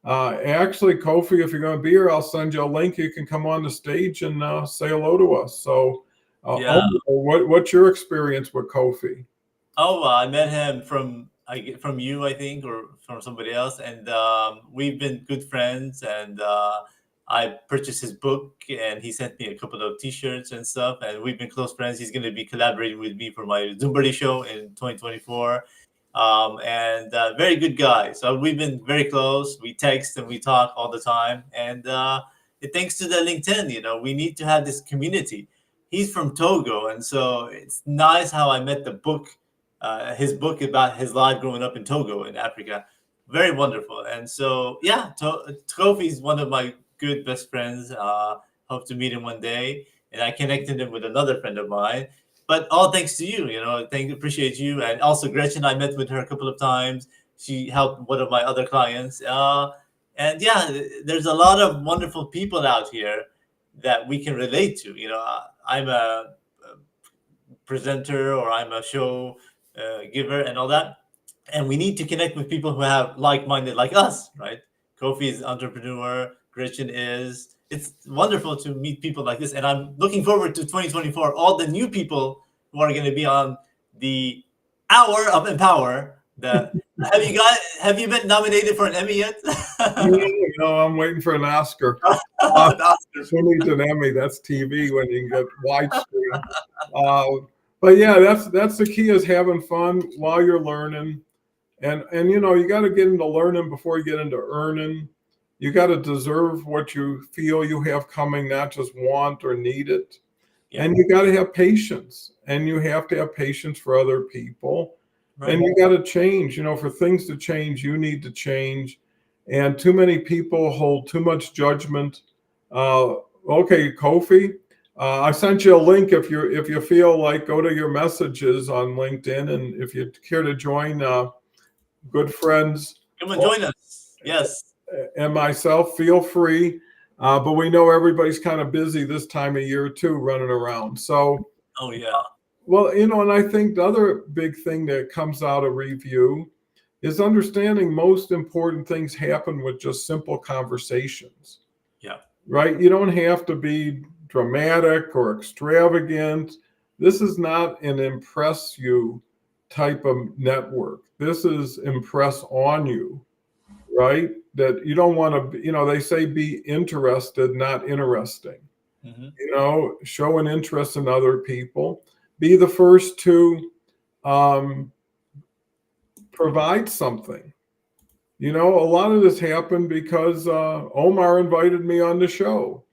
[SPEAKER 1] Actually, Kofi, if you're going to be here, I'll send you a link. You can come on the stage and say hello to us. So,
[SPEAKER 2] Yeah.
[SPEAKER 1] what's your experience with Kofi?
[SPEAKER 2] Oh, I met him from you, I think, or from somebody else, and we've been good friends. And I purchased his book, and he sent me a couple of T-shirts and stuff, and we've been close friends. He's going to be collaborating with me for my Zumbardi show in 2024, and very good guy. So we've been very close. We text and we talk all the time, and thanks to the LinkedIn, we need to have this community. He's from Togo, and so it's nice how I met his book about his life growing up in Togo in Africa. Very wonderful. And so, yeah, Kofi is one of my good best friends. Hope to meet him one day. And I connected him with another friend of mine. But all thanks to you, appreciate you. And also Gretchen, I met with her a couple of times. She helped one of my other clients. And yeah, there's a lot of wonderful people out here that we can relate to. I'm a presenter, or I'm a show giver and all that. And we need to connect with people who have like-minded like us, right? Kofi is an entrepreneur, Gretchen is, it's wonderful to meet people like this, and I'm looking forward to 2024. All the new people who are going to be on the Hour of Empower. Have you been nominated for an Emmy yet?
[SPEAKER 1] I'm waiting for an Oscar. Who needs an Emmy? That's TV when you can get widescreen. But yeah, that's the key, is having fun while you're learning. And you got to get into learning before you get into earning. You got to deserve what you feel you have coming, not just want or need it. Yeah. And you got to have patience, and you have to have patience for other people. Right. And you got to change. For things to change, you need to change. And too many people hold too much judgment. Okay, Kofi, I sent you a link. If you feel like, go to your messages on LinkedIn, and if you care to join Good Friends,
[SPEAKER 2] come and join us. Yes.
[SPEAKER 1] And myself, feel free. But we know everybody's kind of busy this time of year too, running around. So.
[SPEAKER 2] Oh yeah.
[SPEAKER 1] Well, and I think the other big thing that comes out of review is understanding most important things happen with just simple conversations.
[SPEAKER 2] Yeah.
[SPEAKER 1] Right? You don't have to be dramatic or extravagant. This is not an impress you type of network. This is impress on you, right? That you don't want to, they say be interested, not interesting. Mm-hmm. Show an interest in other people. Be the first to provide something. A lot of this happened because Omar invited me on the show,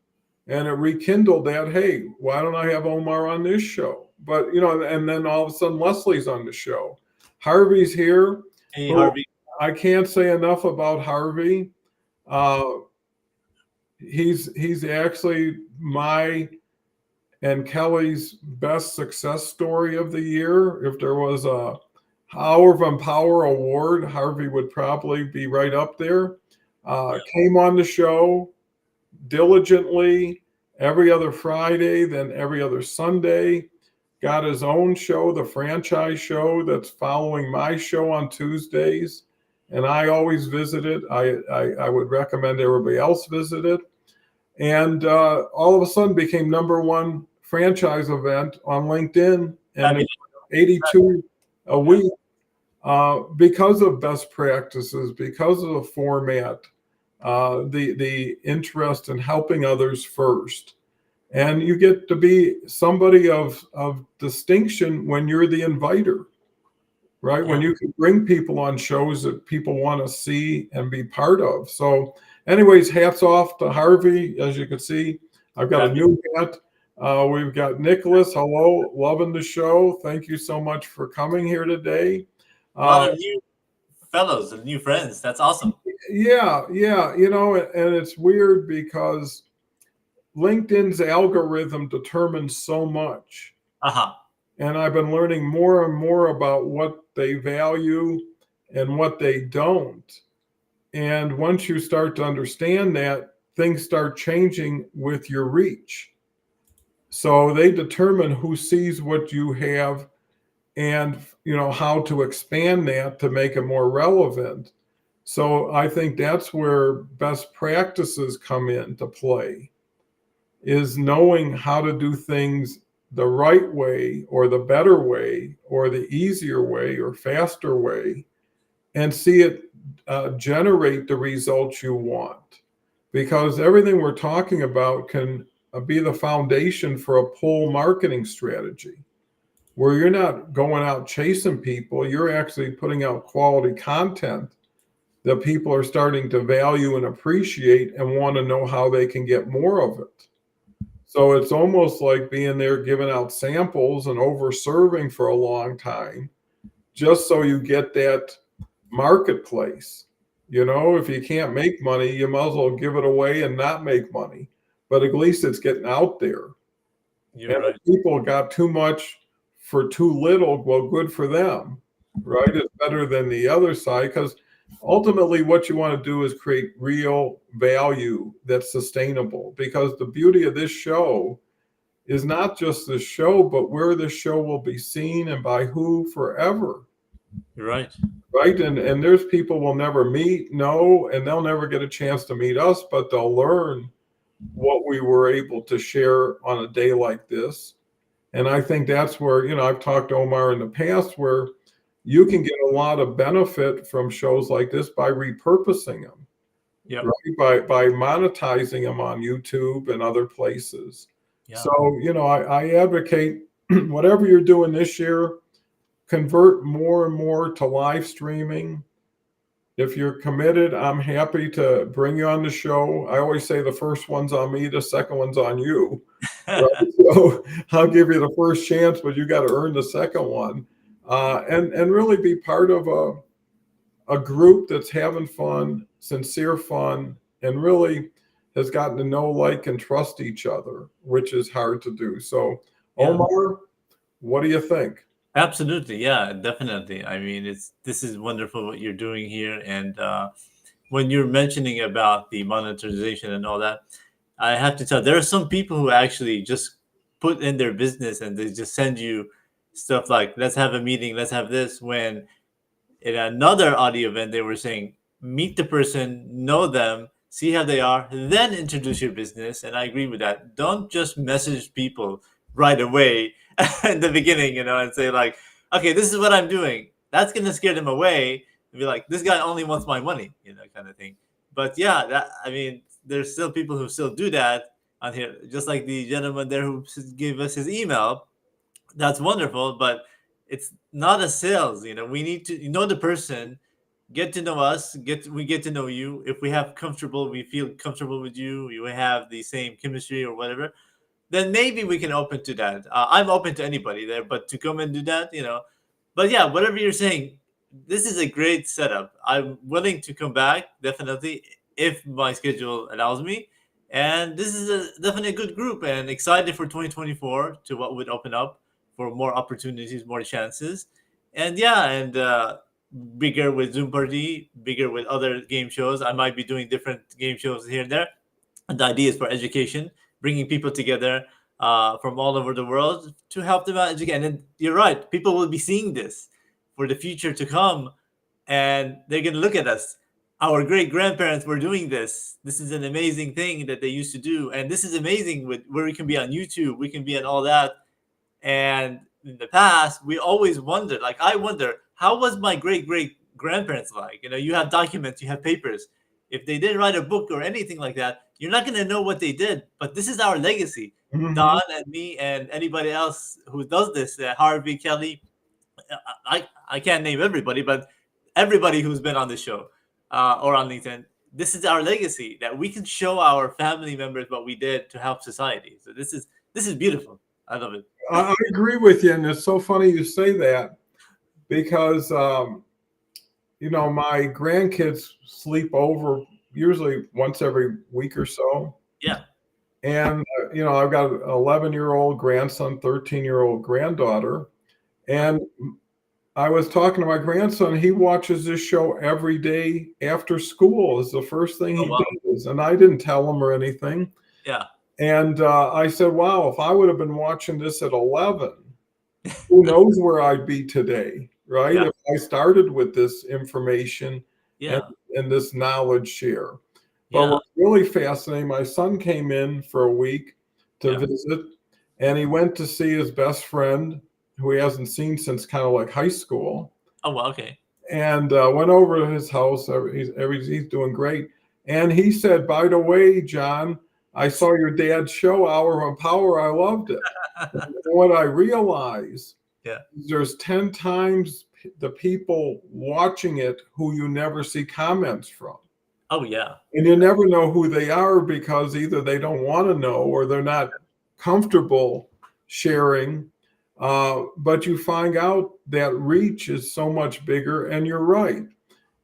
[SPEAKER 1] and it rekindled that, hey, why don't I have Omar on this show? But, and then all of a sudden Leslie's on the show. Harvey's here.
[SPEAKER 2] Hey, Harvey.
[SPEAKER 1] I can't say enough about Harvey. He's actually my and Kelly's best success story of the year. If there was a Hour of Empower award, Harvey would probably be right up there. Came on the show diligently every other Friday, then every other Sunday. Got his own show, the franchise show, that's following my show on Tuesdays. And I always visit it. I would recommend everybody else visit it. And all of a sudden became #1 franchise event on LinkedIn, and 82 a week because of best practices, because of the format, the interest in helping others first. And you get to be somebody of distinction when you're the inviter, right? Yeah. When you can bring people on shows that people want to see and be part of. So anyways, hats off to Harvey. As you can see, I've got a new hat. We've got Nicholas. Hello, loving the show. Thank you so much for coming here today.
[SPEAKER 2] A lot of new fellows and new friends. That's awesome.
[SPEAKER 1] Yeah. And it's weird because LinkedIn's algorithm determines so much. And I've been learning more and more about what they value and what they don't. And once you start to understand that, things start changing with your reach. So they determine who sees what you have and, how to expand that to make it more relevant. So I think that's where best practices come into play, is knowing how to do things the right way or the better way or the easier way or faster way, and see it generate the results you want. Because everything we're talking about can be the foundation for a pull marketing strategy, where you're not going out chasing people, you're actually putting out quality content that people are starting to value and appreciate and want to know how they can get more of it. So it's almost like being there giving out samples and over serving for a long time, just so you get that marketplace. If you can't make money, you might as well give it away and not make money. But at least it's getting out there. You're right. If people got too much for too little, well, good for them, right? It's better than the other side, because ultimately what you want to do is create real value that's sustainable. Because the beauty of this show is not just the show, but where the show will be seen and by who forever.
[SPEAKER 2] You're right.
[SPEAKER 1] Right. And there's people we'll never meet, and they'll never get a chance to meet us, but they'll learn what we were able to share on a day like this. And I think that's where, I've talked to Omar in the past where you can get a lot of benefit from shows like this by repurposing them,
[SPEAKER 2] Yep.
[SPEAKER 1] right? By monetizing them on YouTube and other places.
[SPEAKER 2] Yeah.
[SPEAKER 1] So, I advocate whatever you're doing this year, convert more and more to live streaming. If you're committed, I'm happy to bring you on the show. I always say the first one's on me, the second one's on you. Right? So I'll give you the first chance, but you got to earn the second one, and really be part of a group that's having fun, sincere fun, and really has gotten to know, like, and trust each other, which is hard to do. So,
[SPEAKER 2] Yeah.
[SPEAKER 1] Omar, what do you think?
[SPEAKER 2] Absolutely, yeah, definitely. I mean, this is wonderful what you're doing here, and when you're mentioning about the monetization and all that, I have to tell there are some people who actually just put in their business and they just send you stuff like, "Let's have a meeting, let's have this." When in another audio event, they were saying, "Meet the person, know them, see how they are, then introduce your business." And I agree with that. Don't just message people right away in the beginning, and say like, "Okay, this is what I'm doing." That's gonna scare them away and be like, "This guy only wants my money," kind of thing. But yeah, I mean, there's still people who still do that on here, just like the gentleman there who gave us his email. That's wonderful, but it's not a sales. We need to know the person, get to know us, we get to know you. If we feel comfortable with you, we have the same chemistry or whatever, then maybe we can open to that. I'm open to anybody there, but to come and do that. But yeah, whatever you're saying, this is a great setup. I'm willing to come back, definitely, if my schedule allows me. And this is definitely a good group, and excited for 2024 to what would open up for more opportunities, more chances. And yeah, and bigger with Zoom Party, bigger with other game shows. I might be doing different game shows here and there. And the idea is for education, bringing people together from all over the world to help them out educate. And you're right, people will be seeing this for the future to come, and they're going to look at us. Our great grandparents were doing this. This is an amazing thing that they used to do, and this is amazing with where we can be on YouTube, we can be on all that. And in the past, we always wondered, like I wonder, how was my great great grandparents like? You have documents, you have papers. If they didn't write a book or anything like that, you're not going to know what they did. But this is our legacy.
[SPEAKER 1] Mhm.
[SPEAKER 2] Don and me and anybody else who does this, Harvey, Kelly, I can't name everybody, but everybody who's been on the show or on LinkedIn, this is our legacy, that we can show our family members what we did to help society. So this is beautiful. I love it.
[SPEAKER 1] I agree with you, and it's so funny you say that because my grandkids sleep over usually once every week or so.
[SPEAKER 2] Yeah.
[SPEAKER 1] And I've got an 11-year-old grandson, 13-year-old granddaughter, and I was talking to my grandson. He watches this show every day after school. Is the first thing he does, and I didn't tell him or anything.
[SPEAKER 2] Yeah.
[SPEAKER 1] And I said, wow, if I would have been watching this at 11, who knows where I'd be today, right?
[SPEAKER 2] Yeah.
[SPEAKER 1] If I started with this information
[SPEAKER 2] Yeah.
[SPEAKER 1] and this knowledge share. But
[SPEAKER 2] Yeah.
[SPEAKER 1] what's really fascinating, my son came in for a week to
[SPEAKER 2] Yeah.
[SPEAKER 1] visit, and he went to see his best friend, who he hasn't seen since kind of like high school.
[SPEAKER 2] Oh, well, okay.
[SPEAKER 1] And went over to his house. He's doing great. And he said, by the way, John, I saw your dad's show, Hour of Power. I loved it. And what I realized, there's 10 times the people watching it who you never see comments from.
[SPEAKER 2] Oh, yeah.
[SPEAKER 1] And you never know who they are because either they don't want to know or they're not comfortable sharing. But you find out that reach is so much bigger. And you're right.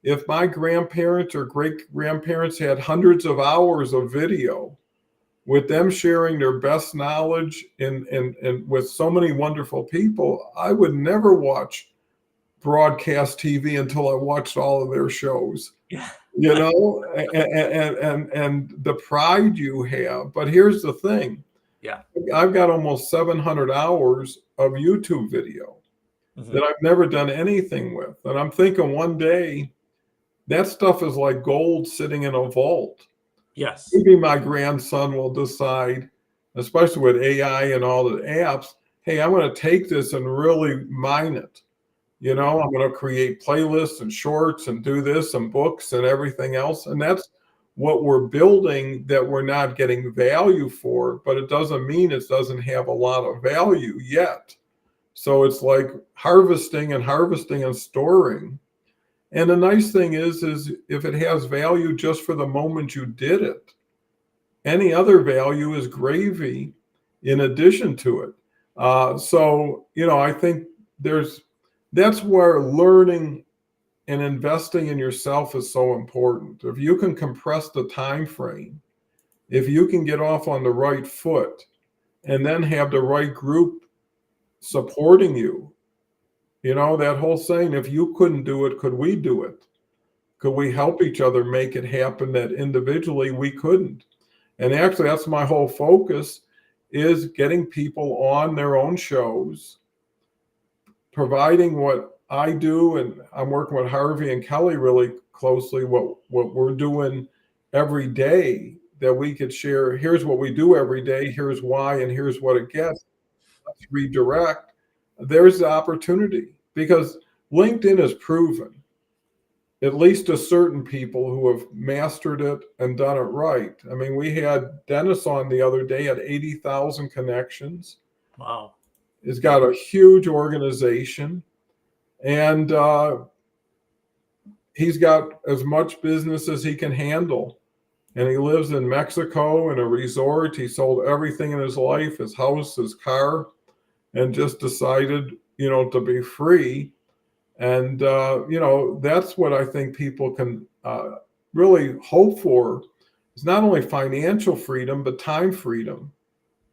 [SPEAKER 1] If my grandparents or great grandparents had hundreds of hours of video with them sharing their best knowledge and with so many wonderful people, I would never watch broadcast TV until I watched all of their shows.
[SPEAKER 2] Yeah.
[SPEAKER 1] And the pride you have. But here's the thing.
[SPEAKER 2] Yeah.
[SPEAKER 1] I've got almost 700 hours of YouTube video that I've never done anything with. And I'm thinking one day that stuff is like gold sitting in a vault.
[SPEAKER 2] Yes.
[SPEAKER 1] Maybe my grandson will decide, especially with AI and all the apps, hey, I'm going to take this and really mine it. You know, I'm going to create playlists and shorts and do this and books and everything else. And that's what we're building that we're not getting value for, but it doesn't mean it doesn't have a lot of value yet. So it's like harvesting and storing. And the nice thing is if it has value just for the moment you did it, any other value is gravy in addition to it. So, you know, I think that's where learning and investing in yourself is so important. If you can compress the time frame, if you can get off on the right foot and then have the right group supporting you, you know, that whole saying, if you couldn't do it, could we do it? Could we help each other make it happen that individually we couldn't? And actually, that's my whole focus, is getting people on their own shows, providing what I do, and I'm working with Harvey and Kelly really closely, what we're doing every day that we could share. Here's what we do every day, here's why, and here's what it gets. Let's redirect. There's the opportunity, because LinkedIn has proven, at least to certain people who have mastered it and done it right. I mean, we had Dennis on the other day at 80,000 connections.
[SPEAKER 2] Wow.
[SPEAKER 1] He's got a huge organization, and he's got as much business as he can handle. And he lives in Mexico in a resort. He sold everything in his life, his house, his car, and just decided, you know, to be free. And, you know, that's what I think people can really hope for. It's not only financial freedom, but time freedom,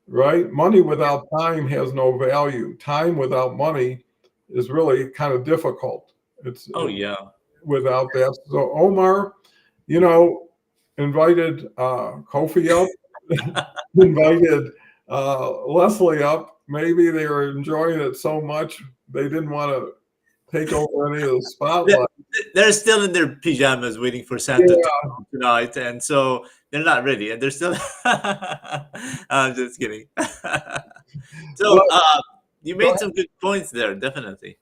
[SPEAKER 1] right? Money without time has no value. Time without money is really kind of difficult.
[SPEAKER 2] Oh yeah.
[SPEAKER 1] Without that. So Omar, you know, invited Kofi up, invited Leslie up. Maybe they were enjoying it so much they didn't want to take over any of the spotlight.
[SPEAKER 2] They're still in their pajamas waiting for Santa to come tonight, and so they're not ready, and they're still. I'm just kidding. So you made some good points there, definitely.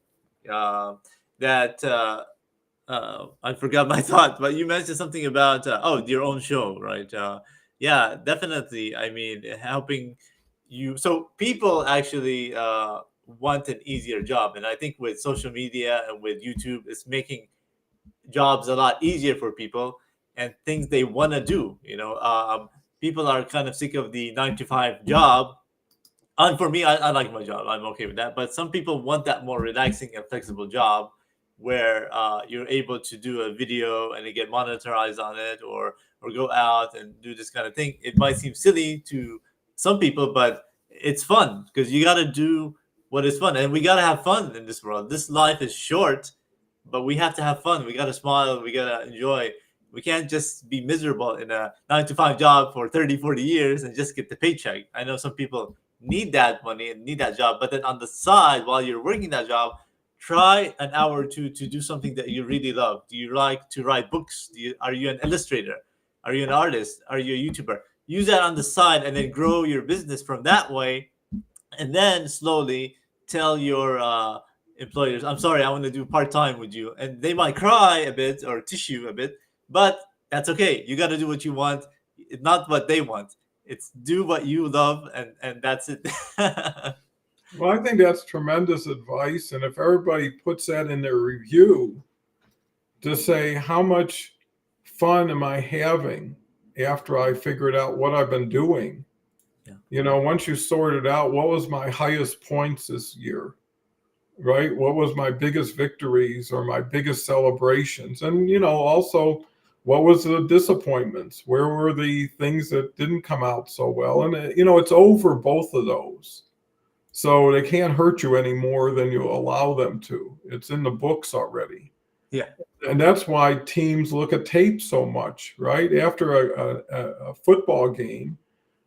[SPEAKER 2] That I forgot my thought, but you mentioned something about your own show, right? Yeah, definitely. I mean, helping you. So people actually want an easier job, and I think with social media and with YouTube, it's making jobs a lot easier for people and things they want to do. You know, people are kind of sick of the 9 to 5 job. And for me, I like my job. I'm okay with that. But some people want that more relaxing and flexible job where you're able to do a video and you get monetized on it, or go out and do this kind of thing. It might seem silly to some people, but it's fun because you got to do what is fun, and we got to have fun in this world. This life is short, but we have to have fun. We got to smile. We got to enjoy. We can't just be miserable in a 9 to 5 job for 30, 40 years and just get the paycheck. I know some people need that money and need that job, but then on the side, while you're working that job, try an hour or two to do something that you really love. Do you like to write books? Are you an illustrator? Are you an artist? Are you a YouTuber? Use that on the side and then grow your business from that way. And then slowly tell your employers, I'm sorry, I want to do part-time with you. And they might cry a bit or tissue a bit, but that's okay. You got to do what you want. It's not what they want. It's do what you love, and that's it.
[SPEAKER 1] Well, I think that's tremendous advice. And if everybody puts that in their review to say, how much fun am I having after I figured out what I've been doing? Yeah. You know, once you sort it out, what was my highest points this year, right? What was my biggest victories or my biggest celebrations? And, you know, also, what was the disappointments? Where were the things that didn't come out so well? And, you know, it's over both of those. So they can't hurt you any more than you allow them to. It's in the books already.
[SPEAKER 2] Yeah.
[SPEAKER 1] And that's why teams look at tape so much, right? After a football game,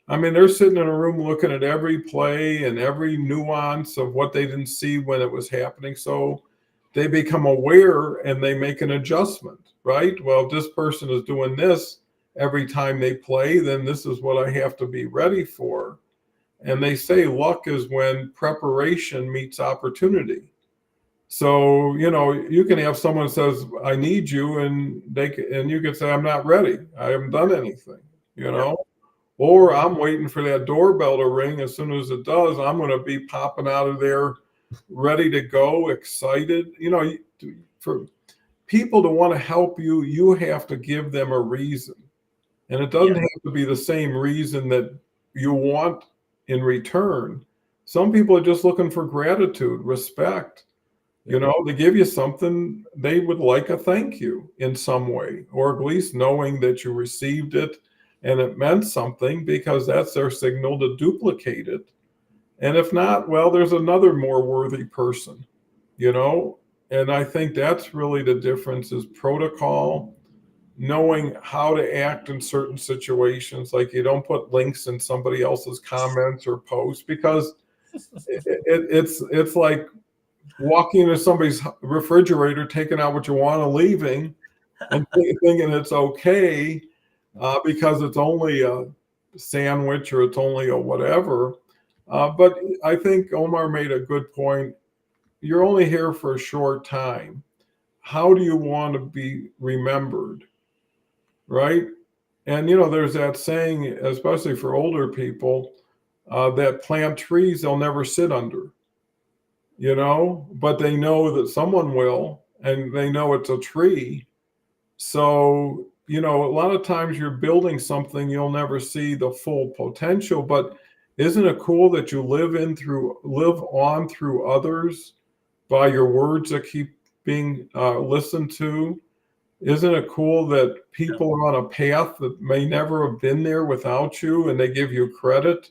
[SPEAKER 1] I mean, they're sitting in a room looking at every play and every nuance of what they didn't see when it was happening. So they become aware and they make an adjustment, right? Well, this person is doing this. every time they play, then this is what I have to be ready for. And they say luck is when preparation meets opportunity. So, you can have someone says, I need you, and you can say, I'm not ready. I haven't done anything, or I'm waiting for that doorbell to ring. As soon as it does, I'm going to be popping out of there ready to go, excited. For people to want to help you, you have to give them a reason. And it doesn't have to be the same reason that you want in return. Some people are just looking for gratitude, respect. To give you something, they would like a thank you in some way, or at least knowing that you received it and it meant something, because that's their signal to duplicate it. And if not, well, there's another more worthy person, and I think that's really the difference, is protocol, knowing how to act in certain situations. Like, you don't put links in somebody else's comments or posts, because it's like walking into somebody's refrigerator, taking out what you want and leaving, and thinking it's okay because it's only a sandwich or it's only a whatever. But I think Omar made a good point. You're only here for a short time. How do you want to be remembered? Right? And, there's that saying, especially for older people, that plant trees they'll never sit under. But they know that someone will, and they know it's a tree. So, a lot of times you're building something, you'll never see the full potential, but isn't it cool that you live on through others by your words that keep being listened to? Isn't it cool that people are on a path that may never have been there without you, and they give you credit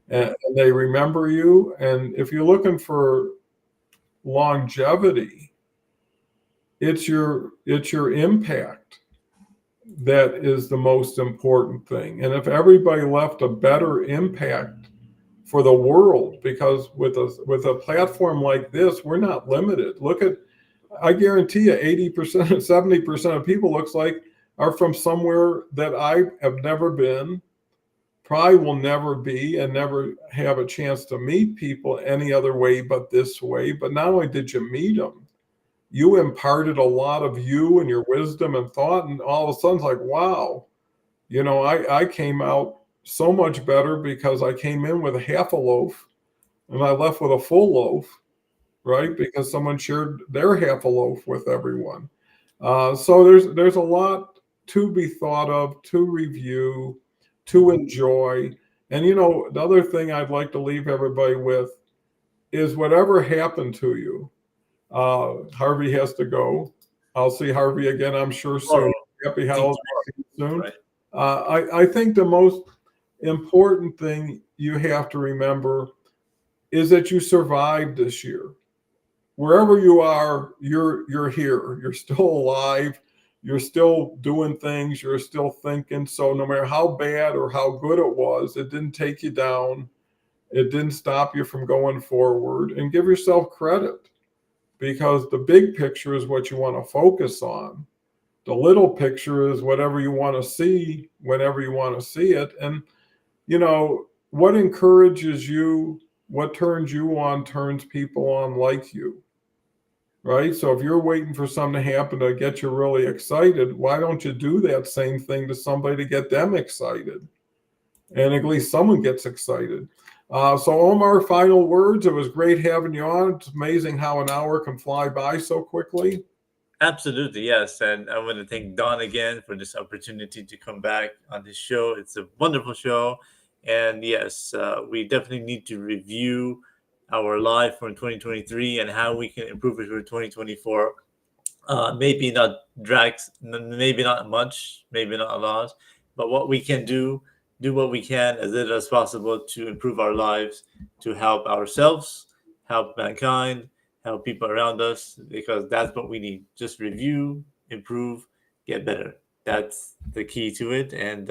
[SPEAKER 1] and they remember you? And if you're looking for longevity, it's your impact that is the most important thing. And if everybody left a better impact for the world, because with a platform like this, we're not limited. I guarantee you 80%, 70% of people looks like are from somewhere that I have never been, probably will never be, and never have a chance to meet people any other way but this way. But not only did you meet them, you imparted a lot of you and your wisdom and thought, and all of a sudden it's like, wow, I came out so much better because I came in with a half a loaf and I left with a full loaf, right? Because someone shared their half a loaf with everyone. So there's a lot to be thought of, to review, to enjoy. And the other thing I'd like to leave everybody with is, whatever happened to you, Harvey has to go. I'll see Harvey again, I'm sure, soon. Happy holidays soon.
[SPEAKER 2] Right.
[SPEAKER 1] I think the most important thing you have to remember is that you survived this year. Wherever you are, you're here. You're still alive. You're still doing things. You're still thinking. So no matter how bad or how good it was, it didn't take you down. It didn't stop you from going forward. And give yourself credit, because the big picture is what you want to focus on. The little picture is whatever you want to see, whenever you want to see it. And, what encourages you, what turns you on, turns people on like you, right? So if you're waiting for something to happen to get you really excited, why don't you do that same thing to somebody to get them excited? And at least someone gets excited. So Omar, final words. It was great having you on. It's amazing how an hour can fly by so quickly.
[SPEAKER 2] Absolutely, yes. And I want to thank Don again for this opportunity to come back on this show. It's a wonderful show. And yes, we definitely need to review our life from 2023 and how we can improve it for 2024. Maybe not maybe not much, maybe not a lot, but what we can do what we can as little as possible to improve our lives, to help ourselves, help mankind, help people around us, because that's what we need. Just review, improve, get better. That's the key to it. And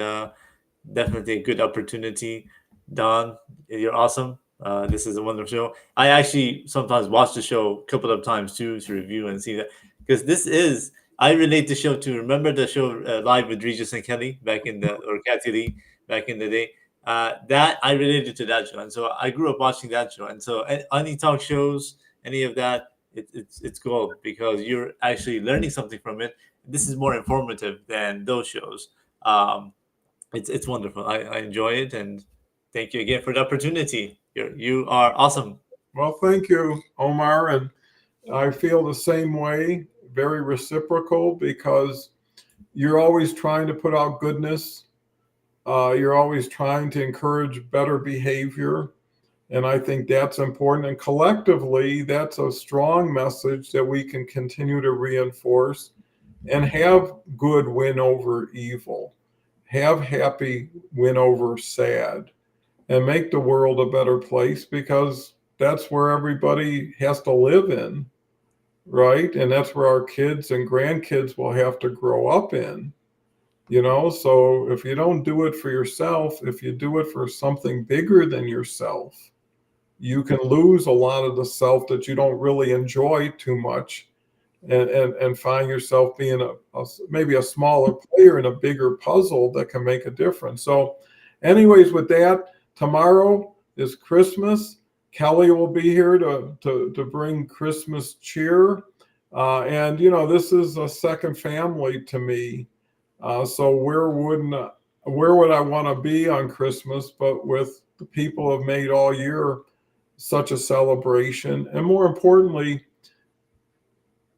[SPEAKER 2] definitely a good opportunity. Don, you're awesome. This is a wonderful show. I actually sometimes watch the show a couple of times too, to review and see that, because this is I relate the show to. Remember the show Live with Regis and Kelly back in the or Kathy Lee back in the day. That I related to that show, and so I grew up watching that show. And so any talk shows, any of that, it's gold because you're actually learning something from it. This is more informative than those shows. It's wonderful. I enjoy it, and thank you again for the opportunity. You are awesome.
[SPEAKER 1] Well, thank you, Omar. And I feel the same way, very reciprocal, because you're always trying to put out goodness. You're always trying to encourage better behavior. And I think that's important. And collectively, that's a strong message that we can continue to reinforce and have good win over evil, have happy win over sad, and make the world a better place because that's where everybody has to live in, right? And that's where our kids and grandkids will have to grow up in. So if you don't do it for yourself, if you do it for something bigger than yourself, you can lose a lot of the self that you don't really enjoy too much and find yourself being maybe a smaller player in a bigger puzzle that can make a difference. So anyways, with that, tomorrow is Christmas. Kelly will be here to bring Christmas cheer. And this is a second family to me. So where would I want to be on Christmas, but with the people have made all year such a celebration, and more importantly,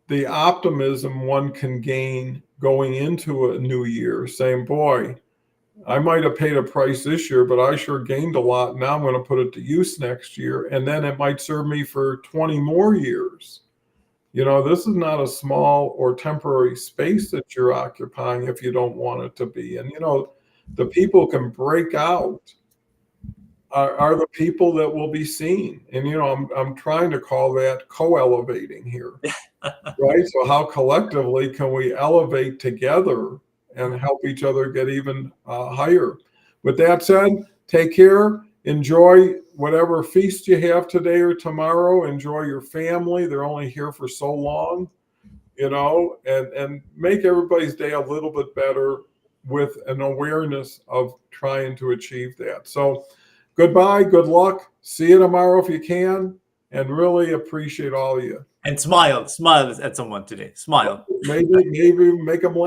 [SPEAKER 1] the optimism one can gain going into a new year, saying, boy, I might have paid a price this year, but I sure gained a lot. Now I'm going to put it to use next year, and then it might serve me for 20 more years. This is not a small or temporary space that you're occupying if you don't want it to be. And, the people can break out are the people that will be seen. And, I'm trying to call that co-elevating here, right? So how collectively can we elevate together and help each other get even higher? With that said, take care. Enjoy whatever feast you have today or tomorrow. Enjoy your family. They're only here for so long, and make everybody's day a little bit better with an awareness of trying to achieve that. So goodbye. Good luck. See you tomorrow if you can, and really appreciate all of you.
[SPEAKER 2] And smile at someone today. Smile.
[SPEAKER 1] Maybe make them laugh.